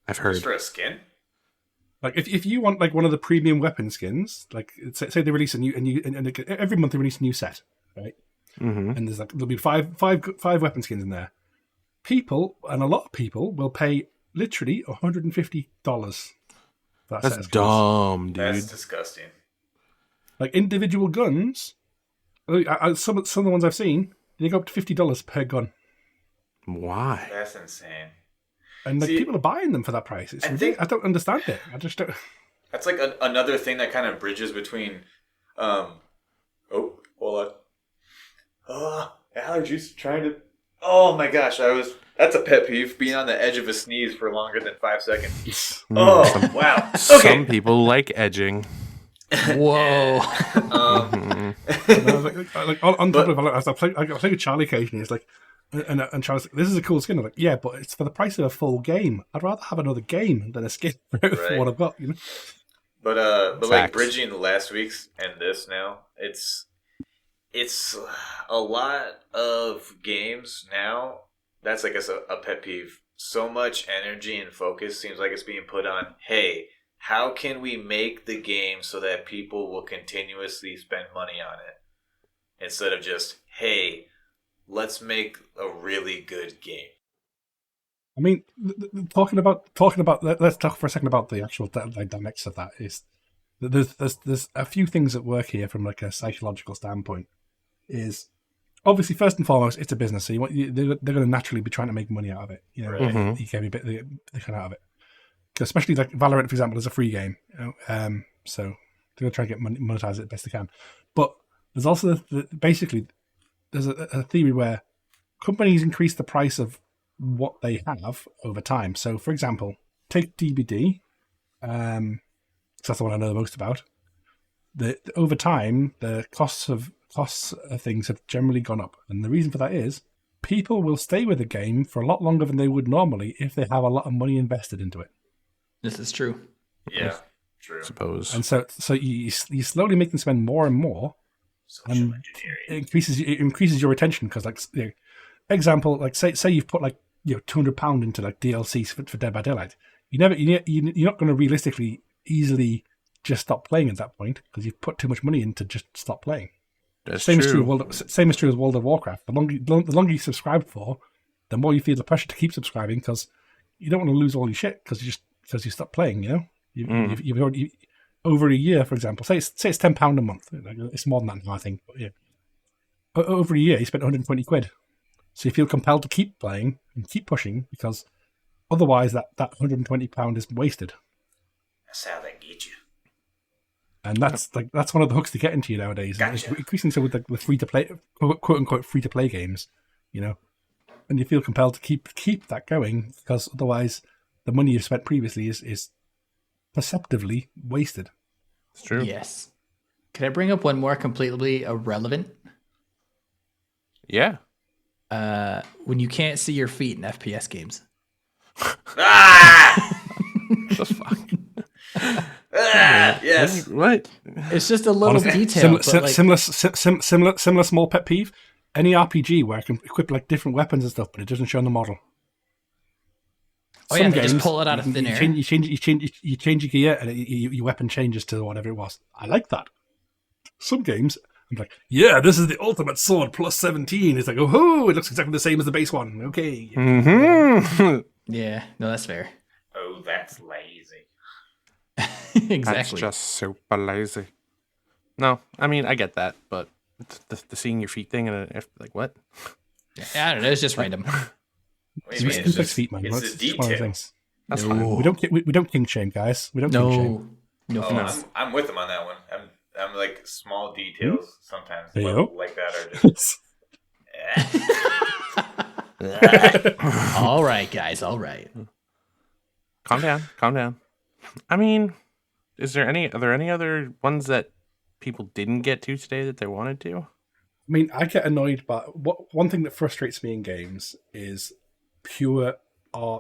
I've heard. Just for a skin? Like if you want like one of the premium weapon skins, like say they release a new and every month they release a new set, right? Mm-hmm. And there'll be five weapon skins in there. People, and a lot of people, will pay literally $150 for that set of That's skins. dumb, dude. That's disgusting. Like individual guns, some of the ones I've seen, they go up to $50 per gun, Why? That's insane. and like See, people are buying them for that price. It's ridiculous. I don't understand it. I just don't. That's like another thing that kind of bridges between. Oh, hold on. Allergies trying to. Oh my gosh, that's a pet peeve, being on the edge of a sneeze for longer than 5 seconds. Oh, wow. Some Okay. people like edging. Whoa. Like on top of it, I play with Charlie occasionally. It's like, and Charlie's like, "This is a cool skin." I'm like, "Yeah, but it's for the price of a full game. I'd rather have another game than a skin for Right. what I've got." You know. But like Facts. bridging last week's and this now, it's a lot of games now. That's like a pet peeve. So much energy and focus seems like it's being put on, hey, how can we make the game so that people will continuously spend money on it? Instead of just, hey, let's make a really good game. I mean, talking about. Let's talk for a second about the actual dynamics of that. Is there's a few things at work here from like a psychological standpoint. Is obviously first and foremost, it's a business, so they're going to naturally be trying to make money out of it. You know, Right. you can be a bit out of it. Especially like Valorant, for example, is a free game, you know? So they're going to try and get monetize it the best they can. But there's also basically there's a theory where companies increase the price of what they have over time. So, for example, take DBD, because that's the one I know the most about. Over time, the costs of things have generally gone up, and the reason for that is people will stay with the game for a lot longer than they would normally if they have a lot of money invested into it. This is true. Yeah, true. I suppose. And so you slowly make them spend more and more, Social and engineering. it increases your retention because, like, you know, example, like say you've put like £200 into like DLCs for Dead by Daylight. You're not going to realistically easily just stop playing at that point because you've put too much money in to just stop playing. That's Same true. is true as World of Warcraft. The longer you subscribe for, the more you feel the pressure to keep subscribing because you don't want to lose all your shit because you stop playing. You know, you've already over a year, for example, say it's £10 a month. It's more than that now, I think. But yeah, over a year, you spent 120 quid. So you feel compelled to keep playing and keep pushing because otherwise that £120 is wasted. That's how they get you. And that's one of the hooks to get into you nowadays. Gotcha. It's increasingly so with the free to play, quote unquote free to play games, and you feel compelled to keep that going because otherwise the money you've spent previously is perceptively wasted. It's true. Yes. Can I bring up one more completely irrelevant? Yeah. When you can't see your feet in FPS games. Ah! The fuck? Yes. What? It's just a little Honestly, detail. similar small pet peeve. Any RPG where I can equip like different weapons and stuff, but it doesn't show on the model. Oh yeah, they just pull it out of thin air. You change your gear and your weapon changes to whatever it was. I like that. Some games, I'm like, yeah, this is the ultimate sword plus 17. It's like, oh, it looks exactly the same as the base one. Okay. Mm-hmm. Yeah, no, that's fair. Oh, that's lazy. Exactly. That's just super lazy. No, I mean, I get that, but the seeing your feet thing and like what? Yeah, I don't know. It's just random. What do you mean? It's just feet, man. it's It's the just one of the detail. things. That's No. fine. We don't king shame, guys. We don't king shame. No. Oh, offense. I'm with him on that one. I'm like small details sometimes Hey, like, yo. like that are just. All right, guys. All right. Calm down. I mean, are there any other ones that people didn't get to today that they wanted to? I mean, I get annoyed by one thing that frustrates me in games is pure I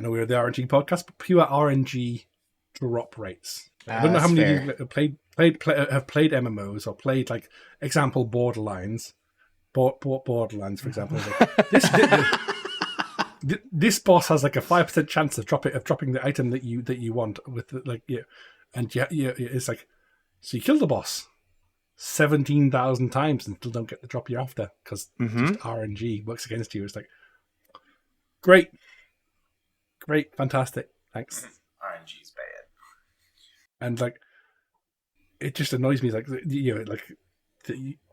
know we're the RNG podcast, but pure RNG drop rates. I don't know how many of you have played MMOs or played like example Borderlands, Borderlands for example. Like, this boss has like a 5% chance of dropping the item that you want with it's like, so you kill the boss 17,000 times and still don't get the drop you're after because just RNG works against you. It's like, great, fantastic, thanks. RNG's bad. And like, it just annoys me. Like,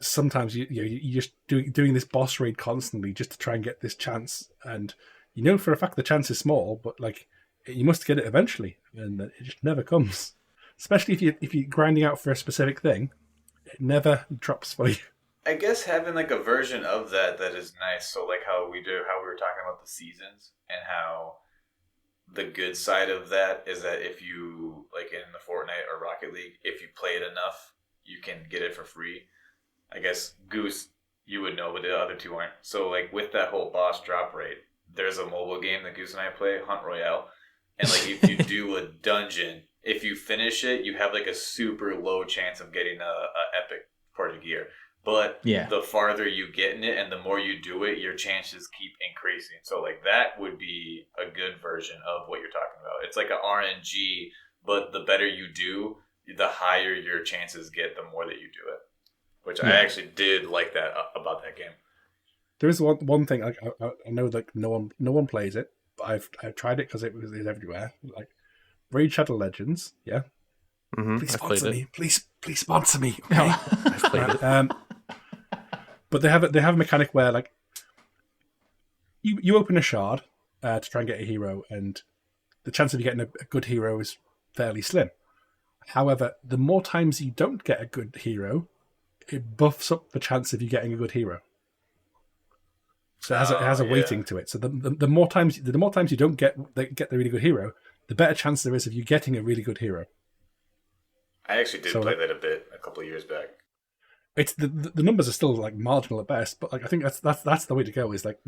sometimes you just doing this boss raid constantly just to try and get this chance, and for a fact the chance is small, but like you must get it eventually, and it just never comes. Especially if you're grinding out for a specific thing, it never drops for you. I guess having like a version of that is nice. So like how we were talking about the seasons and how the good side of that is that if you like in the Fortnite or Rocket League, if you play it enough, you can get it for free. I guess Goose, you would know, but the other two aren't. So like with that whole boss drop rate, there's a mobile game that Goose and I play, Hunt Royale, and like if you do a dungeon, if you finish it, you have like a super low chance of getting a epic part of gear. But the farther you get in it and the more you do it, your chances keep increasing. So like that would be a good version of what you're talking about. It's like an RNG, but the better you do, the higher your chances get the more that you do it. Which I actually did like that about that game. There is one thing I know that no one plays it, but I've tried it because it's everywhere. Like Raid Shadow Legends, yeah. Mm-hmm. Please sponsor me. Please sponsor me. Okay? I've played it. But they have a mechanic where like you open a shard to try and get a hero, and the chance of you getting a good hero is fairly slim. However, the more times you don't get a good hero, it buffs up the chance of you getting a good hero. So it has a weighting to it. So the more times you don't get the really good hero, the better chance there is of you getting a really good hero. I actually did play that a bit a couple of years back. It's the numbers are still like marginal at best, but like I think that's the way to go. Is like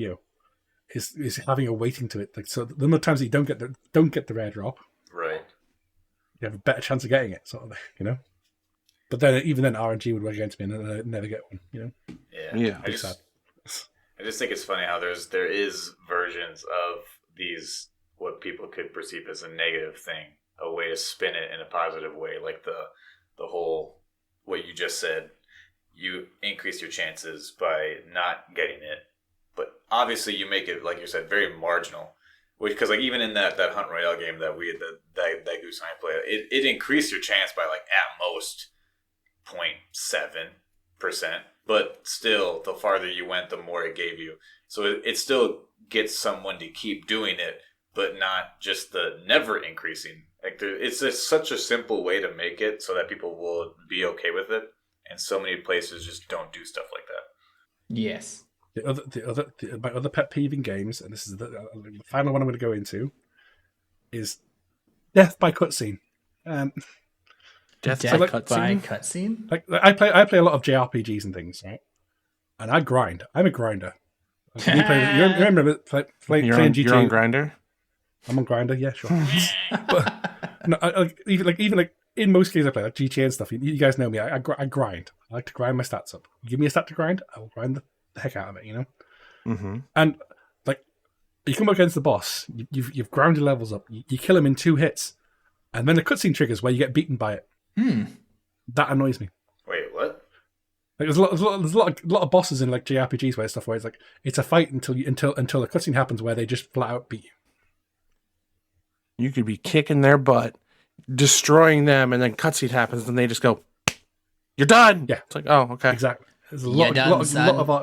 is having a weighting to it. Like so, the more times that you don't get the rare drop, right, you have a better chance of getting it. Sort of, But then even then, RNG would work against me, and I'd never get one. Yeah. I just think it's funny how there is versions of these what people could perceive as a negative thing, a way to spin it in a positive way, like the whole what you just said. You increase your chances by not getting it, but obviously you make it, like you said, very marginal, Because like even in that Hunt Royale game that we had that Goose and I played, it increased your chance by like at most 0.7%, but still the farther you went, the more it gave you. So it still gets someone to keep doing it, but not just the never increasing. Like it's just such a simple way to make it so that people will be okay with it, and so many places just don't do stuff like that. Yes. My other pet peeve in games, and this is the final one I'm going to go into, is death by cutscene. Death So, like, by cutscene? Like I play a lot of JRPGs and things, right? And I grind. I'm a grinder. Like, you remember playing GTA? You're on Grinder. I'm on Grinder, yeah, sure. But no, even in most games I play, like GTA and stuff, you guys know me. I grind. I like to grind my stats up. You give me a stat to grind, I will grind the heck out of it, you know. Mm-hmm. And like, you come up against the boss, you've ground your levels up, you kill him in 2 hits, and then the cutscene triggers where you get beaten by it. That annoys me. Wait, what? Like, there's a lot of bosses in like JRPGs where it's like it's a fight until the cutscene happens where they just flat out beat you. You could be kicking their butt, destroying them, and then cutscene happens, and they just go, "You're done." Yeah, it's like, oh, okay, exactly. There's a lot of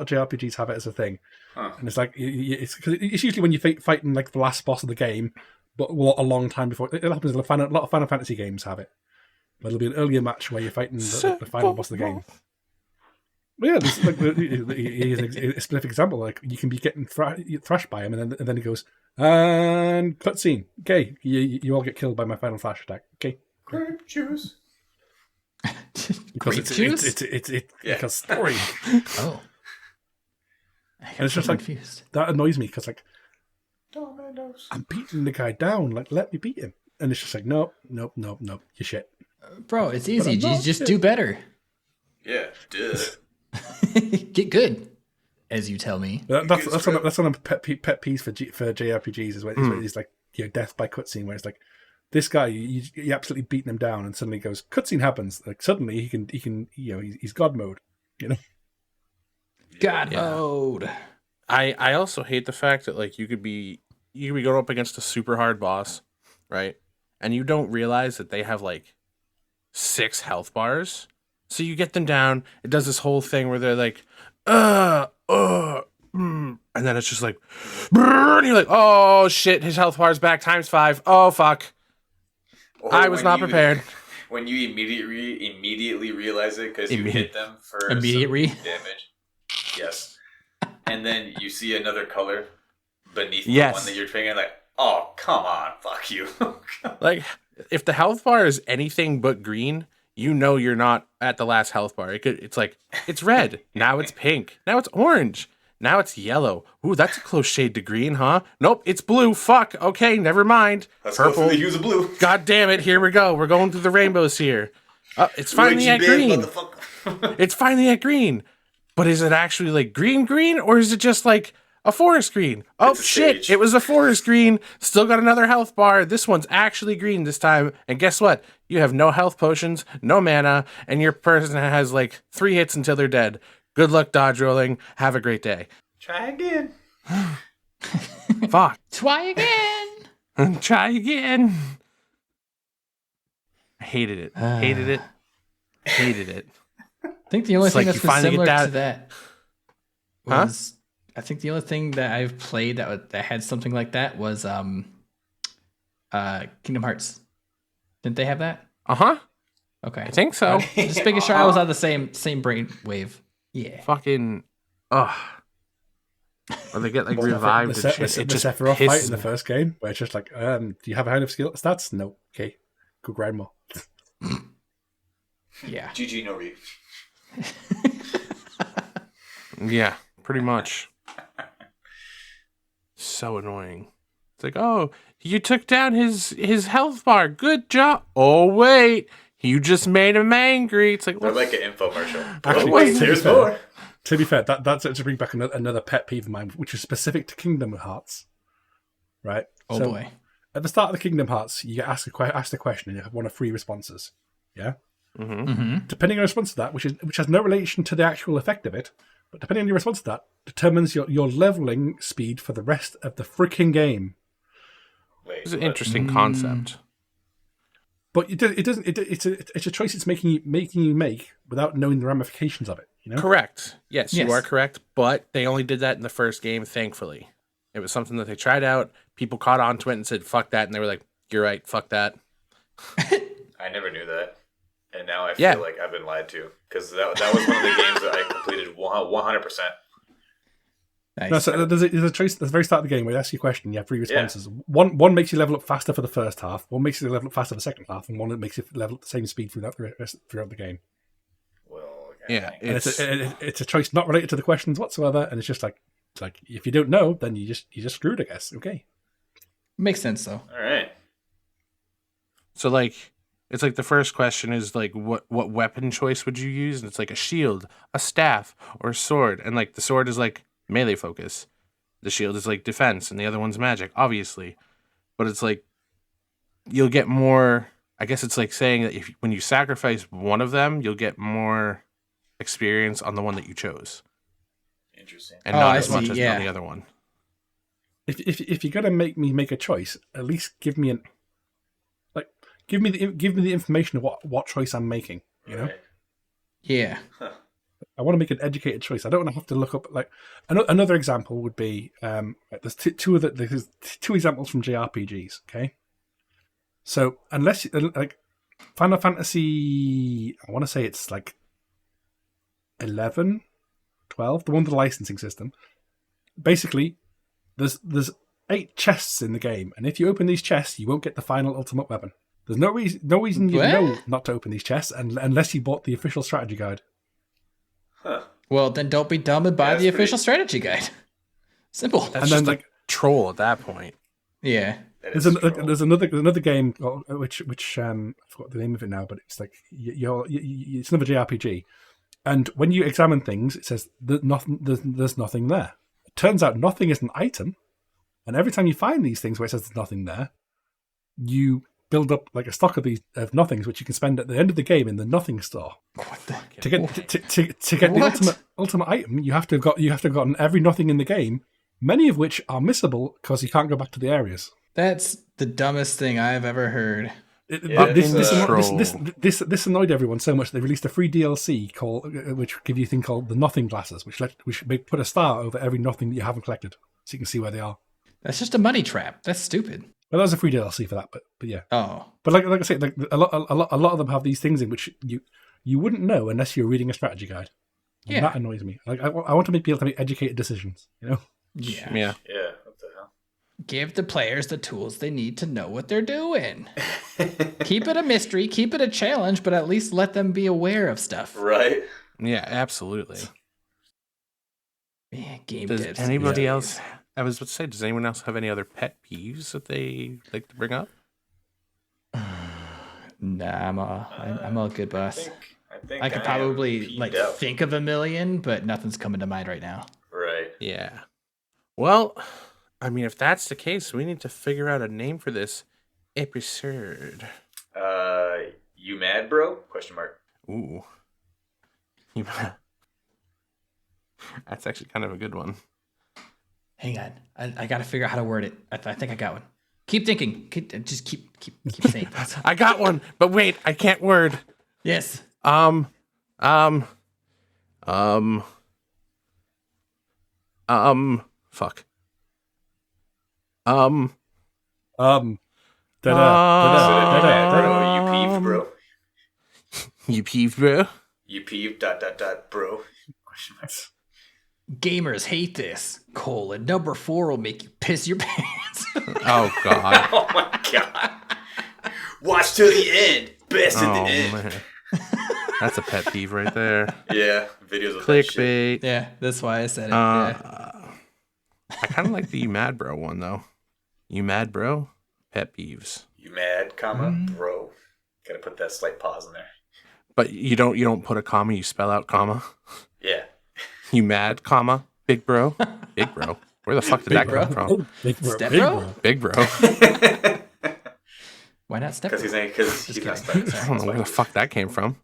JRPGs have it as a thing, and it's like it's usually when you fighting like the last boss of the game, but a long time before. It happens. A lot of Final Fantasy games have it. But it'll be an earlier match where you're fighting the final boss of the game. But yeah, this, like, here's a specific example. Like you can be getting thrashed by him, and then he goes, and cutscene. Okay, you all get killed by my final flash attack. Okay, grape juice. Because it's like a story. Oh, and it's just confused. Like that annoys me because like I'm beating the guy down. Like let me beat him, and it's just like nope, you're shit. Bro, it's easy. Just do better. Yeah, duh. Get good, as you tell me. That's one of the pet peeves for JRPGs is when it's like death by cutscene, where it's like this guy you absolutely beating him down, and suddenly goes cutscene happens. Like suddenly he can he's God mode, you know. God mode. I also hate the fact that like you could be going up against a super hard boss, right? And you don't realize that they have like 6 health bars. So you get them down. It does this whole thing where they're like, and then it's just like, and you're like, oh shit, his health bar's back ×5. Oh fuck, I was not prepared. When you immediately realize it because you hit them for immediate damage. Yes, and then you see another color beneath the one that you're triggering, like, oh come on, fuck you. Like, if the health bar is anything but green, you know you're not at the last health bar. It's like, it's red. Now it's pink. Now it's orange. Now it's yellow. Ooh, that's a close shade to green, huh? Nope, it's blue. Fuck. Okay, never mind. Let's Purple. Go through the hues of blue. God damn it. Here we go. We're going through the rainbows here. It's finally at green. It's finally at green. But is it actually like green, or is it just like a forest green? Oh shit, it was a forest green. Still got another health bar. This one's actually green this time. And guess what? You have no health potions, no mana, and your person has like 3 hits until they're dead. Good luck dodge rolling. Have a great day. Try again. Fuck. Try again. Try again. I hated it. Hated it. I think the only thing that's been similar to that was... Huh? I think the only thing that I've played that had something like that was Kingdom Hearts. Didn't they have that? Uh-huh. Okay. I think so. Just making sure I was on the same brain wave. Yeah. Fucking or they get like revived and shit. The Sephiroth fight in the first game, where it's just like, do you have a hand of skill stats? No. Okay. Go grind more. Yeah. GG no re. Yeah, pretty much. So annoying. It's like, oh, you took down his health bar. Good job. Oh wait, you just made him angry. It's like, they're like an infomercial. Actually, wait, there's more. To be fair, that's to bring back another pet peeve of mine, which is specific to Kingdom Hearts. Right? Oh so, boy. At the start of the Kingdom Hearts, you get asked the question and you have one of 3 responses. Yeah? mm-hmm. Mm-hmm. Depending on your response to that, which has no relation to the actual effect of it, but depending on your response to that, determines your leveling speed for the rest of the freaking game. Wait, It's an what? interesting concept. But it doesn't. It's a choice it's making you make without knowing the ramifications of it. You know. Correct. Yes, you Yes. are correct. But they only did that in the first game, thankfully. It was something that they tried out. People caught on to it and said, fuck that. And they were like, you're right, fuck that. I never knew that, and now I Yeah. feel like I've been lied to because that was one of the games that I completed 100%. Nice. No, so there's a choice at the very start of the game where you ask you a question, you have three responses. One makes you level up faster for the first half, one makes you level up faster for the second half, and one that makes you level up the same speed throughout the game. Well, Yeah, And it's a choice not related to the questions whatsoever, and it's like if you don't know, then you just screwed, I guess. Okay. Makes sense though. all right. So, like, it's like the first question is, like, what weapon choice would you use? And it's like a shield, a staff, or a sword. And, like, the sword is, like, melee focus. The shield is, like, defense, and the other one's magic, obviously. But it's like, you'll get more... I guess it's like saying that when you sacrifice one of them, you'll get more experience on the one that you chose. Interesting. And Oh, not I as much see, as yeah. on the other one. If you're gonna make me make a choice, at least give me give me the information of what choice I'm making. You know. Right. Yeah. I want to make an educated choice. I don't want to have to look up like another example would be there's there's two examples from JRPGs. Okay, so unless like Final Fantasy, I want to say it's like 11, 12, the one with the licensing system. Basically, there's 8 chests in the game, and if you open these chests, you won't get the final ultimate weapon. There's no reason you What? know not to open these chests, unless you bought the official strategy guide. Huh. Well, then don't be dumb and buy Yeah, the that's official pretty- strategy guide. Simple. That's And just then, like troll at that point. Yeah. That There's, is troll. there's another game which I forgot the name of it now, but it's like it's another JRPG, and when you examine things, it says there's nothing there. It turns out nothing is an item, and every time you find these things where it says there's nothing there, you build up like a stock of these nothings, which you can spend at the end of the game in the nothing store. What the? To get the What? ultimate item, you have to have gotten every nothing in the game, many of which are missable because you can't go back to the areas. That's the dumbest thing I've ever heard. Yeah, This annoyed everyone so much they released a free DLC called, which give you a thing called the Nothing Glasses, which put a star over every nothing that you haven't collected, so you can see where they are. That's just a money trap. That's stupid. Well, that was a free DLC for that, but yeah. Oh. But like I say, like a lot of them have these things in which you wouldn't know unless you're reading a strategy guide. And Yeah. that annoys me. Like I want to be able to make educated decisions. You know. Yeah. Yeah. Yeah. What the hell? Give the players the tools they need to know what they're doing. Keep it a mystery, keep it a challenge, but at least let them be aware of stuff. Right. Yeah, absolutely. Yeah, game Does devs. anybody Yeah. else... I was about to say, does anyone else have any other pet peeves that they like to bring up? Nah, I'm all good, boss. I think I could am probably peeved like out. think of a million, but nothing's coming to mind right now. Right. Yeah. Well, I mean, if that's the case, we need to figure out a name for this episode. You mad, bro? Question mark. Ooh. You... That's actually kind of a good one. Hang on, I got to figure out how to word it. I think I got one. Keep thinking. Just keep saying things. I got one, but wait, I can't word. Yes. Fuck. Bro, you peeved, bro. You peeved, bro? You peeved, ... bro. Question mark. Gamers hate this. Number 4 will make you piss your pants. Oh, God. Oh my god. Watch till the end. Best at the Oh, end. man. That's a pet peeve right there. Yeah, videos of that shit. Clickbait. Yeah, that's why I said it. Yeah. I kind of like the you mad bro one, though. You mad bro? Pet peeves. You mad, comma, bro. Gotta put that slight pause in there. But you don't put a comma, you spell out comma. Yeah. You mad, comma, big bro? Big bro. Where the fuck did that bro. come from? Big bro, Step big bro? bro. Big bro. Why not step? Because he's not kidding. stuck. I don't know where the fuck that came from.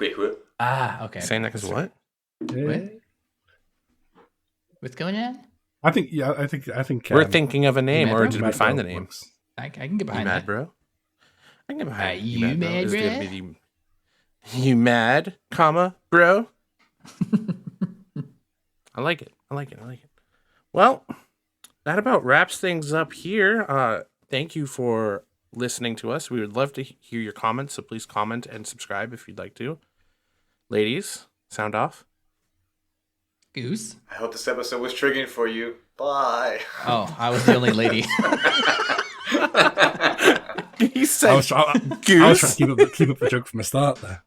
Wait, what? Ah, okay. Saying that because what? Yeah. What's going on? I think. Yeah, I think. We're thinking of a name, mad, or bro? did we find the name? Works. I can get You behind mad, that. bro? I can get behind You bro. mad, Is it gonna bruh? be you mad, comma, bro? I like it. Well, that about wraps things up here. Thank you for listening to us. We would love to hear your comments, so please comment and subscribe if you'd like to. Ladies, sound off. Goose. I hope this episode was triggering for you. Bye. Oh, I was the only lady. He said I was trying goose. to keep up the joke from the start there.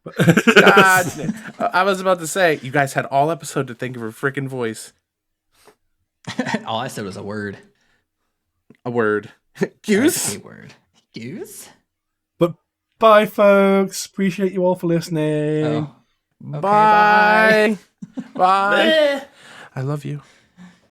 God, I was about to say, you guys had all episode to think of a freaking voice. All I said was a word. A word. Goose. A word. Goose. But bye, folks. Appreciate you all for listening. Oh. Okay, Bye. Bye. I love you.